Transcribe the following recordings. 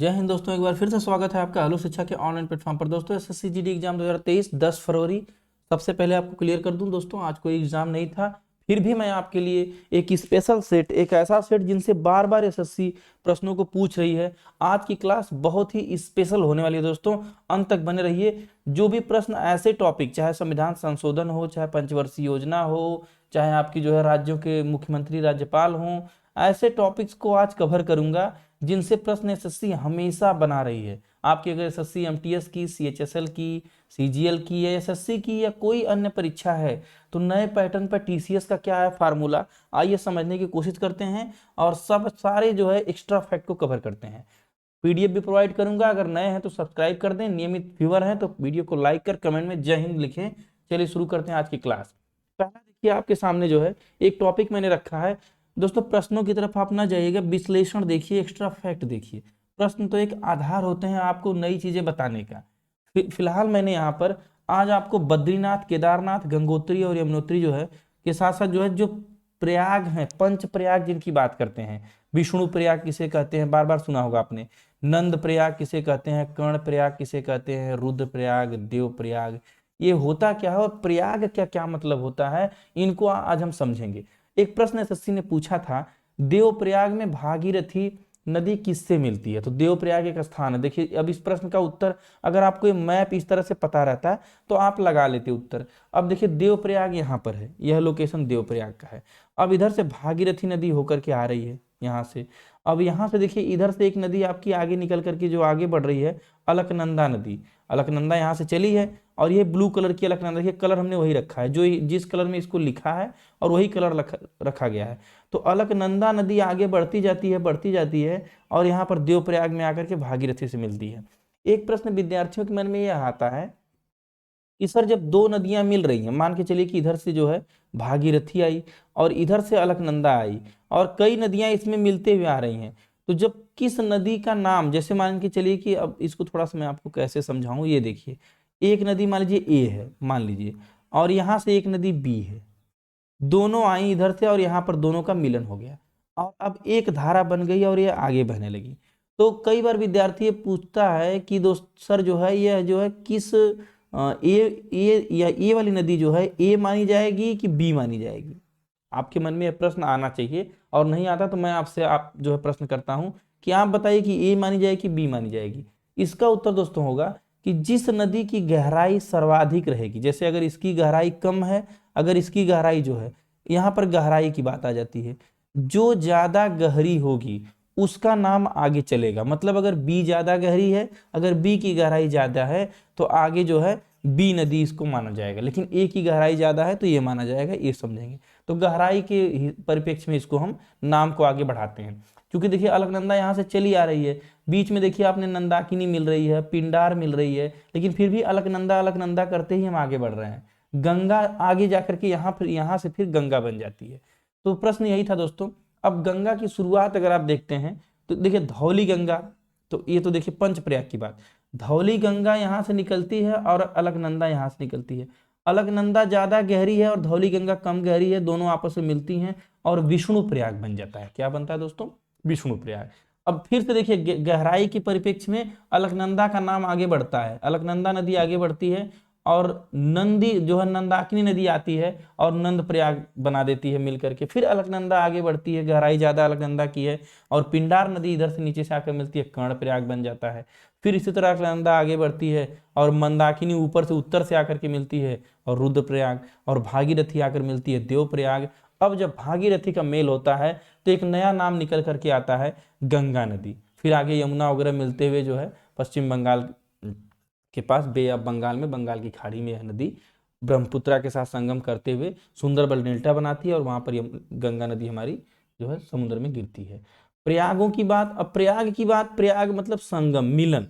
जय हिंद दोस्तों, एक बार फिर से स्वागत है आपका हेलो शिक्षा के ऑनलाइन प्लेटफॉर्म पर। दोस्तों एसएससी जीडी एग्जाम 2023 10 फरवरी। सबसे पहले आपको क्लियर कर दूं दोस्तों, आज कोई एग्जाम नहीं था, फिर भी मैं आपके लिए एक स्पेशल सेट, एक ऐसा सेट जिनसे बार बार एसएससी प्रश्नों को पूछ रही है। आज की क्लास बहुत ही स्पेशल होने वाली है दोस्तों, अंत तक बने रहिए। जो भी प्रश्न ऐसे टॉपिक, चाहे संविधान संशोधन हो, चाहे पंचवर्षीय योजना हो, चाहे आपकी जो है राज्यों के मुख्यमंत्री राज्यपाल हों, ऐसे टॉपिक्स को आज कवर करूंगा जिनसे प्रश्न एसएससी हमेशा बना रही है। आपकी अगर एसएससी एमटीएस की, सीएचएसएल की, सीजीएल की या एसएससी की या कोई अन्य परीक्षा है तो नए पैटर्न पर टीसीएस का क्या है फार्मूला, आइए समझने की कोशिश करते हैं और सब सारे जो है एक्स्ट्रा फैक्ट को कवर करते हैं। पीडीएफ भी प्रोवाइड करूंगा, अगर नए हैं तो सब्सक्राइब कर दें, नियमित व्यूअर हैं तो वीडियो को लाइक कर कमेंट में जय हिंद लिखें। चलिए शुरू करते हैं आज की क्लास। पहला देखिए, आपके सामने जो है एक टॉपिक मैंने रखा है दोस्तों। प्रश्नों की तरफ आप ना जाइएगा, विश्लेषण देखिए, एक्स्ट्रा फैक्ट देखिए। प्रश्न तो एक आधार होते हैं आपको नई चीजें बताने का। फिलहाल मैंने यहाँ पर आज आपको बद्रीनाथ, केदारनाथ, गंगोत्री और यमुनोत्री जो है के साथ साथ जो है जो प्रयाग हैं, पंच प्रयाग जिनकी बात करते हैं, विष्णु प्रयाग किसे कहते हैं, बार बार सुना होगा आपने। नंद प्रयाग किसे कहते हैं, कर्ण प्रयाग किसे कहते हैं, रुद्र प्रयाग, देव प्रयाग। ये होता क्या है और प्रयाग क्या क्या मतलब होता है, इनको आज हम समझेंगे। एक प्रश्न एसएससी ने पूछा था, देवप्रयाग में भागीरथी नदी किससे मिलती है? तो देवप्रयाग एक स्थान है। देखिए अब इस प्रश्न का उत्तर अगर आपको ये मैप इस तरह से पता रहता है तो आप लगा लेते उत्तर। अब देखिए देवप्रयाग यहाँ पर है, यह लोकेशन देवप्रयाग का है। अब इधर से भागीरथी नदी होकर के आ रही है यहाँ से। अब यहाँ से देखिए इधर से एक नदी आपकी आगे निकल करके जो आगे बढ़ रही है, अलकनंदा नदी। अलकनंदा यहाँ से चली है और ये ब्लू कलर की अलकनंदा, देखिए कलर हमने वही रखा है जो जिस कलर में इसको लिखा है और वही कलर रखा गया है। तो अलकनंदा नदी आगे बढ़ती जाती है, बढ़ती जाती है और यहाँ पर देवप्रयाग में आकर के भागीरथी से मिलती है। एक प्रश्न विद्यार्थियों के मन में यह आता है कि सर जब दो नदियां मिल रही हैं, मान के चलिए कि इधर से जो है भागीरथी आई और इधर से अलकनंदा आई और कई नदियां इसमें मिलते हुए आ रही हैं, तो जब किस नदी का नाम, जैसे मान के चलिए कि अब इसको थोड़ा सा मैं आपको कैसे समझाऊं, ये देखिए एक नदी मान लीजिए ए है, मान लीजिए, और यहाँ से एक नदी बी है, दोनों आई इधर से और यहाँ पर दोनों का मिलन हो गया और अब एक धारा बन गई और ये आगे बहने लगी। तो कई बार विद्यार्थी ये पूछता है कि दोस्त सर जो है यह जो है किस ए या ए वाली नदी जो है ए मानी जाएगी कि बी मानी जाएगी? आपके मन में यह प्रश्न आना चाहिए और नहीं आता तो मैं आपसे आप जो है प्रश्न करता हूं कि आप बताइए कि ए मानी जाएगी कि बी मानी जाएगी। इसका उत्तर दोस्तों होगा कि जिस नदी की गहराई सर्वाधिक रहेगी, जैसे अगर इसकी गहराई कम है, अगर इसकी गहराई जो है, यहाँ पर गहराई की बात आ जाती है, जो ज्यादा गहरी होगी उसका नाम आगे चलेगा। मतलब अगर बी ज्यादा गहरी है, अगर बी की गहराई ज्यादा है तो आगे जो है बी नदी इसको माना जाएगा, लेकिन ए की गहराई ज्यादा है तो ये माना जाएगा, ये समझेंगे। तो गहराई के परिप्रेक्ष्य में इसको हम नाम को आगे बढ़ाते हैं। क्योंकि देखिए अलकनंदा यहाँ से चली आ रही है, बीच में देखिए आपने नंदाकिनी मिल रही है, पिंडार मिल रही है, लेकिन फिर भी अलकनंदा अलकनंदा करते ही हम आगे बढ़ रहे हैं। गंगा आगे जाकर के यहाँ से फिर गंगा बन जाती है। तो प्रश्न यही था दोस्तों। अब गंगा की शुरुआत अगर आप देखते हैं तो देखिए धौली गंगा, तो ये तो देखिए पंचप्रयाग की बात, धौली गंगा यहाँ से निकलती है और अलकनंदा यहाँ से निकलती है। अलकनंदा ज्यादा गहरी है और धौली गंगा कम गहरी है, दोनों आपस में मिलती हैं और विष्णु प्रयाग बन जाता है। क्या बनता है दोस्तों? विष्णु प्रयाग। अब फिर से देखिए गहराई के परिप्रेक्ष्य में अलकनंदा का नाम आगे बढ़ता है, अलकनंदा नदी आगे बढ़ती है और नंदी जो है नंदाकिनी नदी आती है और नंद प्रयाग बना देती है मिलकर के। फिर अलकनंदा आगे बढ़ती है, गहराई ज्यादा अलकनंदा की है, और पिंडार नदी इधर से नीचे से आकर मिलती है, कर्ण प्रयाग बन जाता है। फिर इसी तरह अलकनंदा आगे बढ़ती है और मंदाकिनी ऊपर से उत्तर से आकर के मिलती है और रुद्रप्रयाग, और भागीरथी आकर मिलती है देवप्रयाग। अब जब भागीरथी का मेल होता है तो एक नया नाम निकल करके आता है गंगा नदी। फिर आगे यमुना वगैरह मिलते हुए जो है पश्चिम बंगाल के पास बे ऑफ बंगाल में, बंगाल की खाड़ी में यह नदी ब्रह्मपुत्रा के साथ संगम करते हुए सुंदरबन डेल्टा बनाती है और वहां पर गंगा नदी हमारी जो है समुद्र में गिरती है। प्रयागों की बात, अब प्रयाग की बात, प्रयाग मतलब संगम, मिलन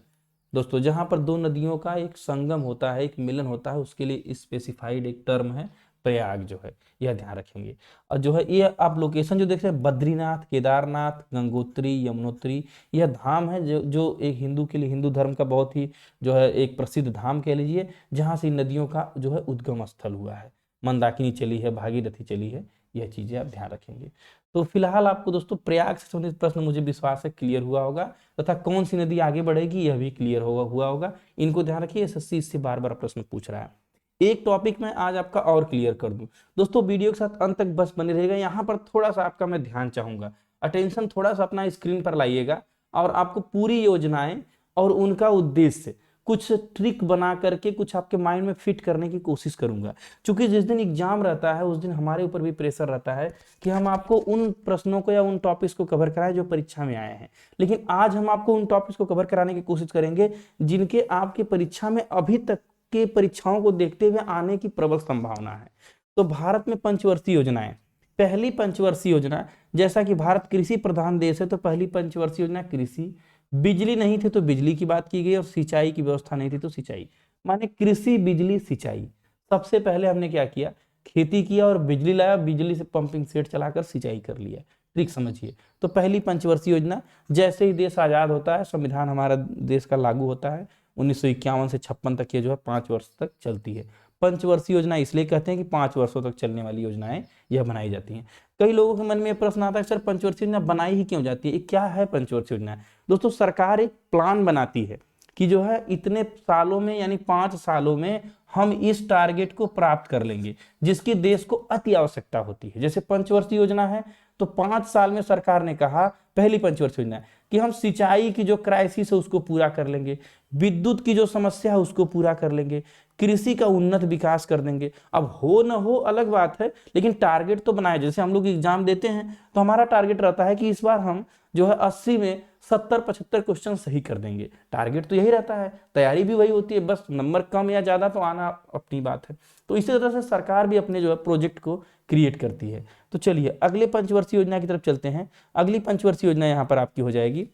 दोस्तों, जहां पर दो नदियों का एक संगम होता है, एक मिलन होता है, उसके लिए स्पेसिफाइड एक टर्म है प्रयाग जो है, यह ध्यान रखेंगे। और जो है ये आप लोकेशन जो देख रहे हैं, बद्रीनाथ, केदारनाथ, गंगोत्री, यमुनोत्री, यह धाम है जो जो एक हिंदू के लिए, हिंदू धर्म का बहुत ही जो है एक प्रसिद्ध धाम कह लीजिए, जहाँ से नदियों का जो है उद्गम स्थल हुआ है। मंदाकिनी चली है, भागीरथी चली है, यह चीजें आप ध्यान रखेंगे। तो फिलहाल आपको दोस्तों प्रयाग से संबंधित प्रश्न मुझे विश्वास है क्लियर हुआ होगा, तथा कौन सी नदी आगे बढ़ेगी यह भी क्लियर हुआ होगा। इनको ध्यान रखिए, एसएससी इससे बार बार प्रश्न पूछ रहा है। एक टॉपिक मैं आज आपका और क्लियर कर दूं दोस्तों, वीडियो के साथ अंत तक बस बने रहेगा। यहाँ पर थोड़ा सा आपका मैं ध्यान चाहूंगा, अटेंशन थोड़ा सा अपना स्क्रीन पर लाइएगा, और आपको पूरी योजनाएं और उनका उद्देश्य कुछ ट्रिक बना करके कुछ आपके माइंड में फिट करने की कोशिश करूंगा। क्योंकि जिस दिन एग्जाम रहता है उस दिन हमारे ऊपर भी प्रेशर रहता है कि हम आपको उन प्रश्नों को या उन टॉपिक्स को कवर कराएं जो परीक्षा में आए हैं। लेकिन आज हम आपको उन टॉपिक्स को कवर कराने की कोशिश करेंगे जिनके आपके परीक्षा में अभी तक के परीक्षाओं को देखते हुए आने की प्रबल संभावना है। तो भारत में पंचवर्षीय योजनाएं, पहली पंचवर्षीय योजना, जैसा कि भारत कृषि प्रधान देश है तो पहली पंचवर्षीय योजना कृषि, बिजली नहीं थे तो बिजली की बात की गई, और सिंचाई की व्यवस्था नहीं थी तो सिंचाई, माने कृषि बिजली सिंचाई। सबसे पहले हमने क्या किया, खेती किया और बिजली लाया, बिजली से पंपिंग सेट चलाकर सिंचाई कर लिया। ट्रिक समझिए। तो पहली पंचवर्षीय योजना, जैसे ही देश आजाद होता है, संविधान हमारा देश का लागू होता है, 1951 से 56 तक ये जो है 5 वर्ष तक चलती है। पंचवर्षीय योजना इसलिए कहते हैं कि 5 वर्षों तक चलने वाली योजनाएं यह बनाई जाती हैं। कई लोगों के मन में प्रश्न आता है सर पंचवर्षीय योजना बनाई ही क्यों जाती है, क्या है पंचवर्षीय योजना? दोस्तों सरकार एक प्लान बनाती है कि जो है इतने सालों में यानी 5 सालों में हम इस टारगेट को प्राप्त कर लेंगे जिसकी देश को अति आवश्यकता होती है। जैसे पंचवर्षीय योजना है तो 5 साल में सरकार ने कहा, पहली पंचवर्षीय योजना कि हम सिंचाई की जो क्राइसिस है उसको पूरा कर लेंगे, विद्युत की जो समस्या है उसको पूरा कर लेंगे, कृषि का उन्नत विकास कर देंगे। अब हो न हो अलग बात है, लेकिन टारगेट तो बनाए। जैसे हम लोग एग्जाम देते हैं तो हमारा टारगेट रहता है कि इस बार हम जो है 80 में 70-75 क्वेश्चन सही कर देंगे। टारगेट तो यही रहता है, तैयारी भी वही होती है, बस नंबर कम या ज्यादा तो आना अपनी बात है। तो इसी तरह से सरकार भी अपने जो है प्रोजेक्ट को क्रिएट करती है। तो चलिए अगले पंचवर्षीय योजना की तरफ चलते हैं। अगली पंचवर्षीय योजना यहाँ पर आपकी हो जाएगी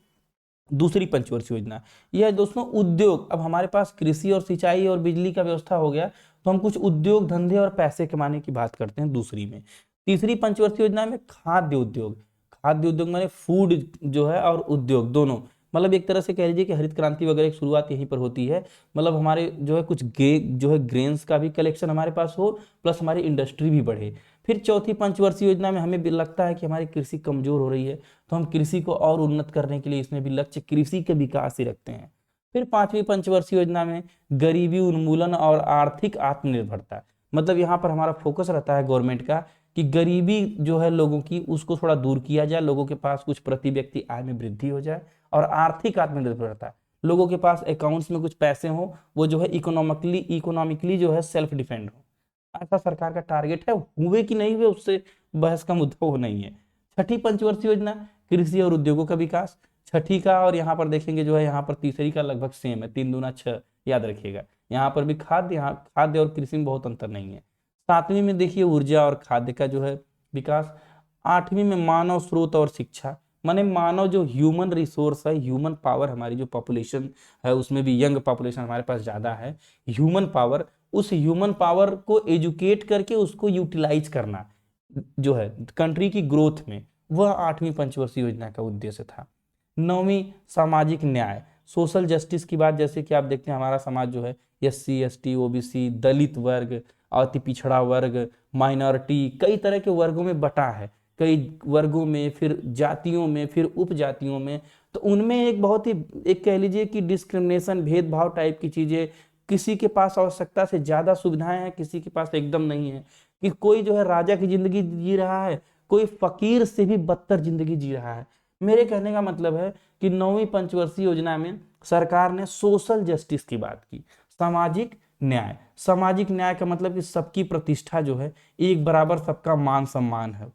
दूसरी पंचवर्षीय योजना। यह दोस्तों उद्योग, अब हमारे पास कृषि और सिंचाई और बिजली का व्यवस्था हो गया, तो हम कुछ उद्योग धंधे और पैसे कमाने की बात करते हैं दूसरी में। तीसरी पंचवर्षीय योजना में खाद्य उद्योग, खाद्य उद्योग माने फूड जो है और उद्योग दोनों, मतलब एक तरह से कह लीजिए कि हरित क्रांति वगैरह की शुरुआत यहीं पर होती है। मतलब हमारे जो है कुछ जो है ग्रेन्स का भी कलेक्शन हमारे पास हो, प्लस हमारी इंडस्ट्री भी बढ़े। फिर चौथी पंचवर्षीय योजना में हमें भी लगता है कि हमारी कृषि कमजोर हो रही है, तो हम कृषि को और उन्नत करने के लिए इसमें भी लक्ष्य कृषि के विकास ही रखते हैं। फिर पांचवी पंचवर्षीय योजना में गरीबी उन्मूलन और आर्थिक आत्मनिर्भरता, मतलब यहाँ पर हमारा फोकस रहता है गवर्नमेंट का कि गरीबी जो है लोगों की उसको थोड़ा दूर किया जाए, लोगों के पास कुछ प्रति व्यक्ति आय में वृद्धि हो जाए, और आर्थिक आत्मनिर्भरता, लोगों के पास अकाउंट्स में कुछ पैसे हो, वो जो है इकोनॉमिकली जो है सेल्फ डिपेंड हो। ऐसा सरकार का टारगेट है, हुए कि नहीं हुए उससे बहस का मुद्दा वो नहीं है। छठी पंचवर्षीय योजना कृषि और उद्योगों का विकास, छठी का और यहाँ पर देखेंगे जो है यहाँ पर तीसरी का लगभग सेम है, 3 दूना 6, याद रखिएगा। यहाँ पर भी यहाँ खाद्य और कृषि में बहुत अंतर नहीं है। सातवीं में देखिए ऊर्जा और खाद्य का जो है विकास। आठवीं में मानव स्रोत और शिक्षा, माने मानव जो ह्यूमन रिसोर्स है, ह्यूमन पावर, हमारी जो पॉपुलेशन है उसमें भी यंग पॉपुलेशन हमारे पास ज्यादा है, ह्यूमन पावर, उस ह्यूमन पावर को एजुकेट करके उसको यूटिलाइज करना जो है कंट्री की ग्रोथ में, वह आठवीं पंचवर्षीय योजना का उद्देश्य था। नौवीं सामाजिक न्याय, सोशल जस्टिस की बात, जैसे कि आप देखते हैं हमारा समाज जो है SC ST OBC दलित वर्ग, अति पिछड़ा वर्ग, माइनॉरिटी, कई तरह के वर्गों में बटा है, कई वर्गों में, फिर जातियों में, फिर उपजातियों में। तो उनमें एक बहुत ही एक कह लीजिए कि डिस्क्रिमिनेशन, भेदभाव टाइप की चीजें, किसी के पास आवश्यकता से ज्यादा सुविधाएं हैं, किसी के पास एकदम नहीं है, कि कोई जो है राजा की जिंदगी जी रहा है, कोई फकीर से भी बदतर जिंदगी जी रहा है। मेरे कहने का मतलब है कि 9वीं पंचवर्षीय योजना में सरकार ने सोशल जस्टिस की बात की, सामाजिक न्याय। सामाजिक न्याय का मतलब कि सबकी प्रतिष्ठा जो है एक बराबर, सबका मान सम्मान है,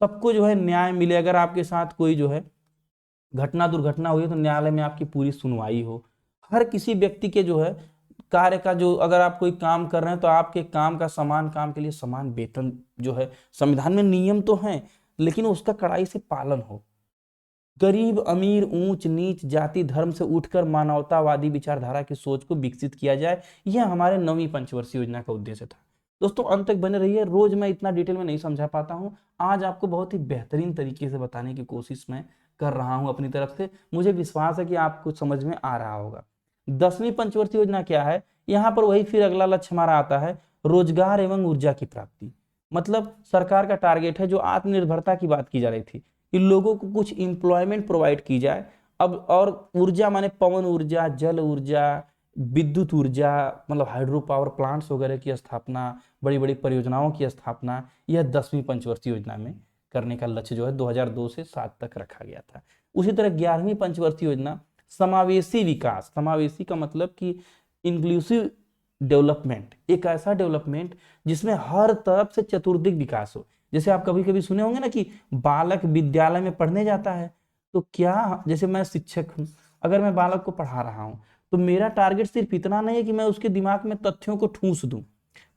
सबको जो है न्याय मिले। अगर आपके साथ कोई जो है घटना दुर्घटना हुई तो न्यायालय में आपकी पूरी सुनवाई हो। हर किसी व्यक्ति के जो है कार्य का, जो अगर आप कोई काम कर रहे हैं तो आपके काम का समान काम के लिए समान वेतन जो है, संविधान में नियम तो हैं लेकिन उसका कड़ाई से पालन हो। गरीब अमीर, ऊंच नीच, जाति धर्म से उठकर मानवतावादी विचारधारा की सोच को विकसित किया जाए, यह हमारे 9वीं पंचवर्षीय योजना का उद्देश्य था। दोस्तों अंत तक बने रहिए, रोज मैं इतना डिटेल में नहीं समझा पाता हूं, आज आपको बहुत ही बेहतरीन तरीके से बताने की कोशिश मैं कर रहा हूं अपनी तरफ से। मुझे विश्वास है कि आपको समझ में आ रहा होगा। 10वीं पंचवर्षीय योजना क्या है, यहाँ पर वही फिर अगला लक्ष्य हमारा आता है रोजगार एवं ऊर्जा की प्राप्ति। मतलब सरकार का टारगेट है, जो आत्मनिर्भरता की बात की जा रही थी कि लोगों को कुछ एम्प्लॉयमेंट प्रोवाइड की जाए। अब और ऊर्जा माने पवन ऊर्जा, जल ऊर्जा, विद्युत ऊर्जा, मतलब हाइड्रो पावर प्लांट्स वगैरह की स्थापना, बड़ी बड़ी परियोजनाओं की स्थापना, यह 10वीं पंचवर्षीय योजना में करने का लक्ष्य जो है 2002 से 7 तक रखा गया था। उसी तरह 11वीं पंचवर्षीय योजना समावेशी विकास, समावेशी का मतलब कि इंक्लूसिव डेवलपमेंट, एक ऐसा डेवलपमेंट जिसमें हर तरफ से चतुर्दिक विकास हो। जैसे आप कभी कभी सुने होंगे ना कि बालक विद्यालय में पढ़ने जाता है, तो क्या, जैसे मैं शिक्षक हूं, अगर मैं बालक को पढ़ा रहा हूं तो मेरा टारगेट सिर्फ इतना नहीं है कि मैं उसके दिमाग में तथ्यों को ठूंस दूं,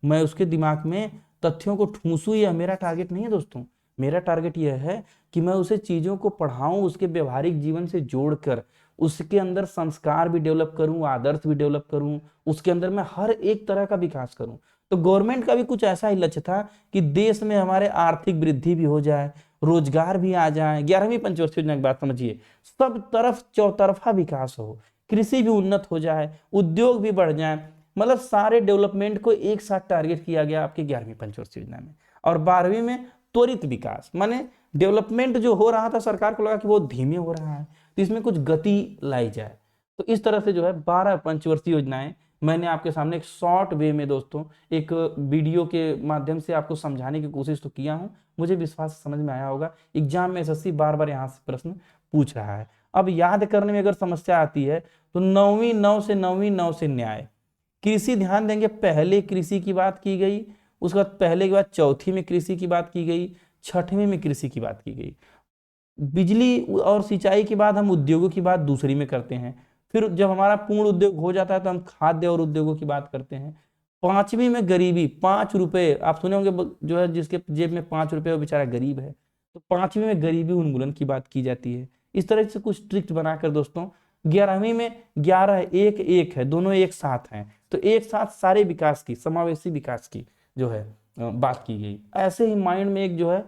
मैं उसके दिमाग में तथ्यों को ठूंसूं, यह मेरा टारगेट नहीं है दोस्तों। मेरा टारगेट यह है कि मैं उसे चीजों को पढ़ाऊं, उसके व्यवहारिक जीवन से जोड़कर उसके अंदर संस्कार भी डेवलप करूं, आदर्श भी डेवलप करूं, उसके अंदर मैं हर एक तरह का विकास करूं। तो गवर्नमेंट का भी कुछ ऐसा ही लक्ष्य था कि देश में हमारे आर्थिक वृद्धि भी हो जाए, रोजगार भी आ जाए। 11वीं पंचवर्षीय योजना की बात समझिए, सब तरफ चौतरफा विकास हो, कृषि भी उन्नत हो जाए, उद्योग भी बढ़ जाए, मतलब सारे डेवलपमेंट को एक साथ टारगेट किया गया आपके 11वीं पंचवर्षीय योजना में। और 12वीं में त्वरित विकास, माने डेवलपमेंट जो हो रहा था सरकार को लगा कि वो धीमे हो रहा है, तो इसमें कुछ गति लाई जाए। तो इस तरह से जो है 12 पंचवर्षीय योजनाएं मैंने आपके सामने एक शॉर्ट वे में दोस्तों, एक वीडियो के माध्यम से आपको समझाने की कोशिश तो किया हूं। मुझे विश्वास समझ में आया होगा। एग्जाम में एसएससी बार बार यहाँ से प्रश्न पूछ रहा है। अब याद करने में अगर समस्या आती है तो 9वीं 9 से 9वीं 9 से न्याय, कृषि ध्यान देंगे, पहले कृषि की बात की गई, उसके बाद पहले के बाद चौथी में कृषि की बात की गई, छठवीं में कृषि की बात की गई। बिजली और सिंचाई के बाद हम उद्योगों की बात दूसरी में करते हैं। फिर जब हमारा पूर्ण उद्योग हो जाता है तो हम खाद्य और उद्योगों की बात करते हैं। 5वीं में गरीबी, 5 रुपए, आप सुने होंगे जो है जिसके जेब में 5 रुपए वो बेचारा गरीब है, तो 5वीं में गरीबी उन्मूलन की बात की जाती है। इस तरह से कुछ ट्रिक्स बनाकर दोस्तों 11वीं में 11 एक एक है, दोनों एक साथ हैं, तो एक साथ सारे विकास की, समावेशी विकास की जो है बात की गई। ऐसे ही माइंड में एक जो है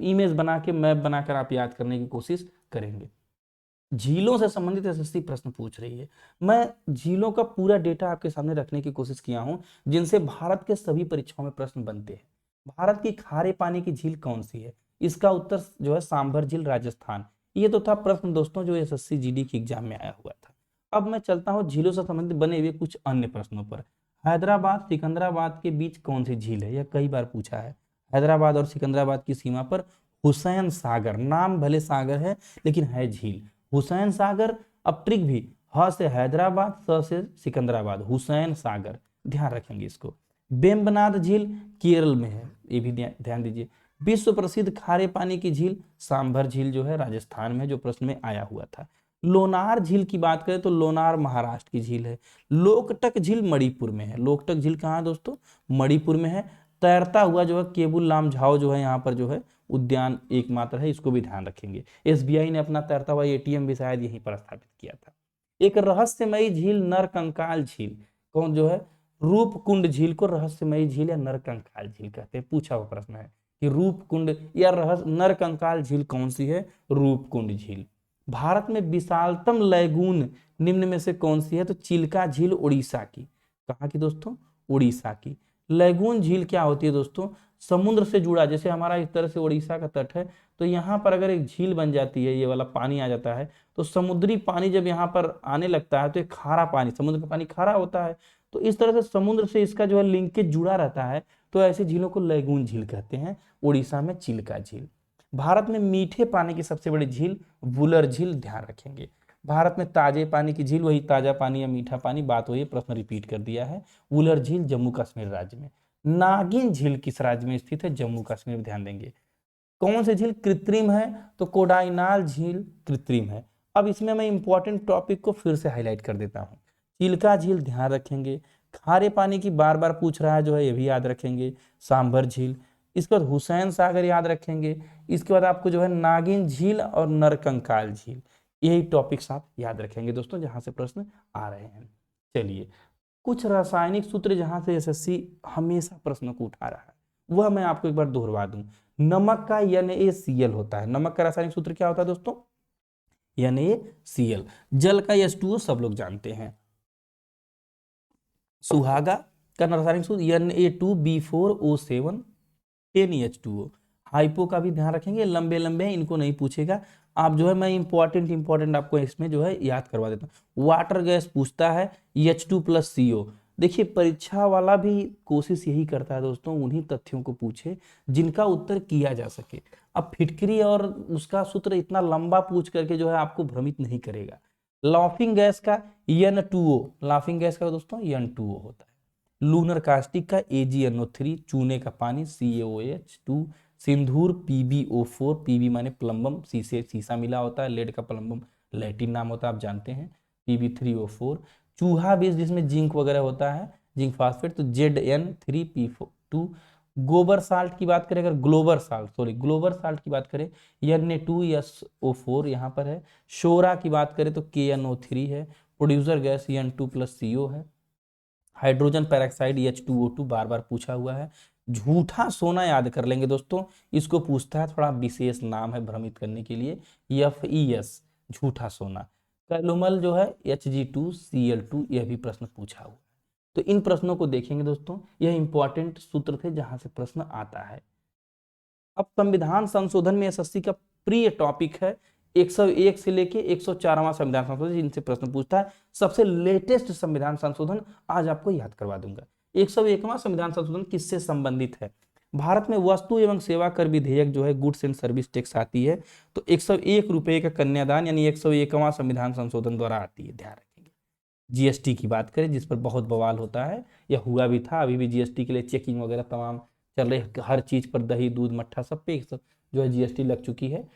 इमेज बना के, मैप बनाकर आप याद करने की कोशिश करेंगे। झीलों से संबंधित एसएससी प्रश्न पूछ रही है। मैं झीलों का पूरा डेटा आपके सामने रखने की कोशिश किया हूं, जिनसे भारत के सभी परीक्षाओं में प्रश्न बनते हैं। भारत की खारे पानी की झील कौन सी है? इसका उत्तर जो है सांभर झील, राजस्थान। ये तो था प्रश्न दोस्तों जो एसएससी जीडी की एग्जाम में आया हुआ था। अब मैं चलता हूँ झीलों से संबंधित बने हुए कुछ अन्य प्रश्नों पर। हैदराबाद सिकंदराबाद के बीच कौन सी झील है? यह कई बार पूछा है। हैदराबाद और सिकंदराबाद की सीमा पर हुसैन सागर, नाम भले सागर है लेकिन है झील, हुसैन सागर। अब ट्रिक भी, ह से हैदराबाद, स से सिकंदराबाद, हुसैन सागर, ध्यान रखेंगे इसको। बेम्बनाद झील केरल में है, ये भी ध्यान दीजिए। विश्व प्रसिद्ध खारे पानी की झील सांभर झील जो है राजस्थान में, जो प्रश्न में आया हुआ था। लोनार झील की बात करें तो लोनार महाराष्ट्र की झील है। लोकटक झील मणिपुर में है। लोकटक झील कहाँ है दोस्तों? मणिपुर में है। तैरता हुआ जो है केबुल लामझाओ जो है यहाँ पर जो है उद्यान एकमात्र है, इसको भी ध्यान रखेंगे। एसबीआई ने अपना तैरता हुआ एटीएम भी शायद यहीं पर स्थापित किया था। एक रहस्यमयी झील नरकंकाल झील, कौन जो है? रूपकुंड झील को रहस्यमयी झील या नरकंकाल झील कहते हैं। पूछा हुआ प्रश्न है कि रूपकुंड या नरकंकाल झील कौन सी है? रूपकुंड झील। भारत में विशालतम लैगून निम्न में से कौन सी है? तो चिल्का झील उड़ीसा की। कहाँ की दोस्तों? उड़ीसा की। लैगून झील क्या होती है दोस्तों? समुद्र से जुड़ा, जैसे हमारा इस तरह से उड़ीसा का तट है, तो यहाँ पर अगर एक झील बन जाती है, ये वाला पानी आ जाता है, तो समुद्री पानी जब यहाँ पर आने लगता है तो एक खारा पानी, समुद्र का पानी खारा होता है, तो इस तरह से समुद्र से इसका जो है लिंकेज जुड़ा रहता है, तो ऐसी झीलों को लैगून झील कहते हैं। उड़ीसा में चिल्का झील। भारत में मीठे पानी की सबसे बड़ी झील वुलर झील, ध्यान रखेंगे। भारत में ताजे पानी की झील, वही ताजा पानी या मीठा पानी, बात वही, प्रश्न रिपीट कर दिया है। वुलर झील जम्मू कश्मीर राज्य में। नागिन झील किस राज्य में स्थित है? जम्मू कश्मीर में, ध्यान देंगे। कौन सी झील कृत्रिम है? तो कोडाइनाल झील कृत्रिम है। अब इसमें मैं इंपॉर्टेंट टॉपिक को फिर से हाईलाइट कर देता हूं। चिल्का झील ध्यान रखेंगे। खारे पानी की बार बार पूछ रहा है जो है, ये भी याद रखेंगे। सांभर झील, इसके बाद हुसैन सागर याद रखेंगे। इसके बाद आपको जो है नागिन झील और नरकंकाल झील, यही टॉपिक्स आप याद रखेंगे दोस्तों, जहां से प्रश्न आ रहे हैं। चलिए, कुछ रासायनिक सूत्र जहां से एसएससी हमेशा प्रश्न को उठा रहा है, वह मैं आपको एक बार दोहरवा दूं। नमक का NaCl होता है। नमक का रासायनिक सूत्र क्या होता है दोस्तों? NaCl। जल का H2O सब लोग जानते हैं। सुहागा का रासायनिक सूत्र Na2B4O7। 10H2O। हाइपो का भी ध्यान रखेंगे, लंबे लंबे हैं, इनको नहीं पूछेगा। आप जो है मैं इंपॉर्टेंट आपको इसमें जो है याद करवा देता हूँ। वाटर गैस पूछता है H2+CO। देखिए परीक्षा वाला भी कोशिश यही करता है दोस्तों, उन्हीं तथ्यों को पूछे जिनका उत्तर किया जा सके। अब फिटकरी और उसका सूत्र इतना लंबा पूछ करके जो है आपको भ्रमित नहीं करेगा। लाफिंग गैस का N2O, लाफिंग गैस का दोस्तों N2O होता है। लूनर कास्टिक का AgNO3, चूने का पानी CaOH2, सिंदूर PbO4, PB माने प्लम्बम, शीशा मिला होता है, लेड का प्लम्बम लैटिन नाम होता है, आप जानते हैं, Pb3O4। चूहा बीज जिसमें जिंक वगैरह होता है, जिंक फास्फेट, तो Zn3P2। गोबर साल्ट की बात करें, अगर ग्लोबल साल्ट की बात करें Na2SO4 यहाँ पर है। शोरा की बात करें तो KNO3 है। प्रोड्यूसर गैस N2+CO है। हाइड्रोजन पेरोक्साइड H2O2 बार बार पूछा हुआ है। झूठा सोना याद कर लेंगे दोस्तों, इसको पूछता है, थोड़ा विशेष नाम है भ्रमित करने के लिए, FeS, झूठा सोना। कैलोमल जो है Hg2Cl2, यह भी प्रश्न पूछा हुआ है। तो इन प्रश्नों को देखेंगे दोस्तों, यह इंपॉर्टेंट सूत्र थे जहां से प्रश्न आता है। अब संविधान संशोधन में एसएससी का प्रिय टॉपिक है 101 से लेके 104वां संविधान संशोधन, जिनसे प्रश्न पूछता है। सबसे लेटेस्ट संविधान संशोधन आज आपको याद करवा दूंगा। 101वां संविधान संशोधन किससे संबंधित है? भारत में वस्तु एवं सेवा कर विधेयक जो है, गुड्स एंड सर्विस टैक्स आती है, तो 101 रुपए का कन्यादान यानी 101वां संविधान संशोधन द्वारा आती है, ध्यान रखेंगे। जीएसटी की बात करें, जिस पर बहुत बवाल होता है, यह हुआ भी था, अभी भी जीएसटी के लिए चेकिंग वगैरह तमाम चल रही है, हर चीज पर, दही दूध मट्ठा सब पे जो है जीएसटी लग चुकी है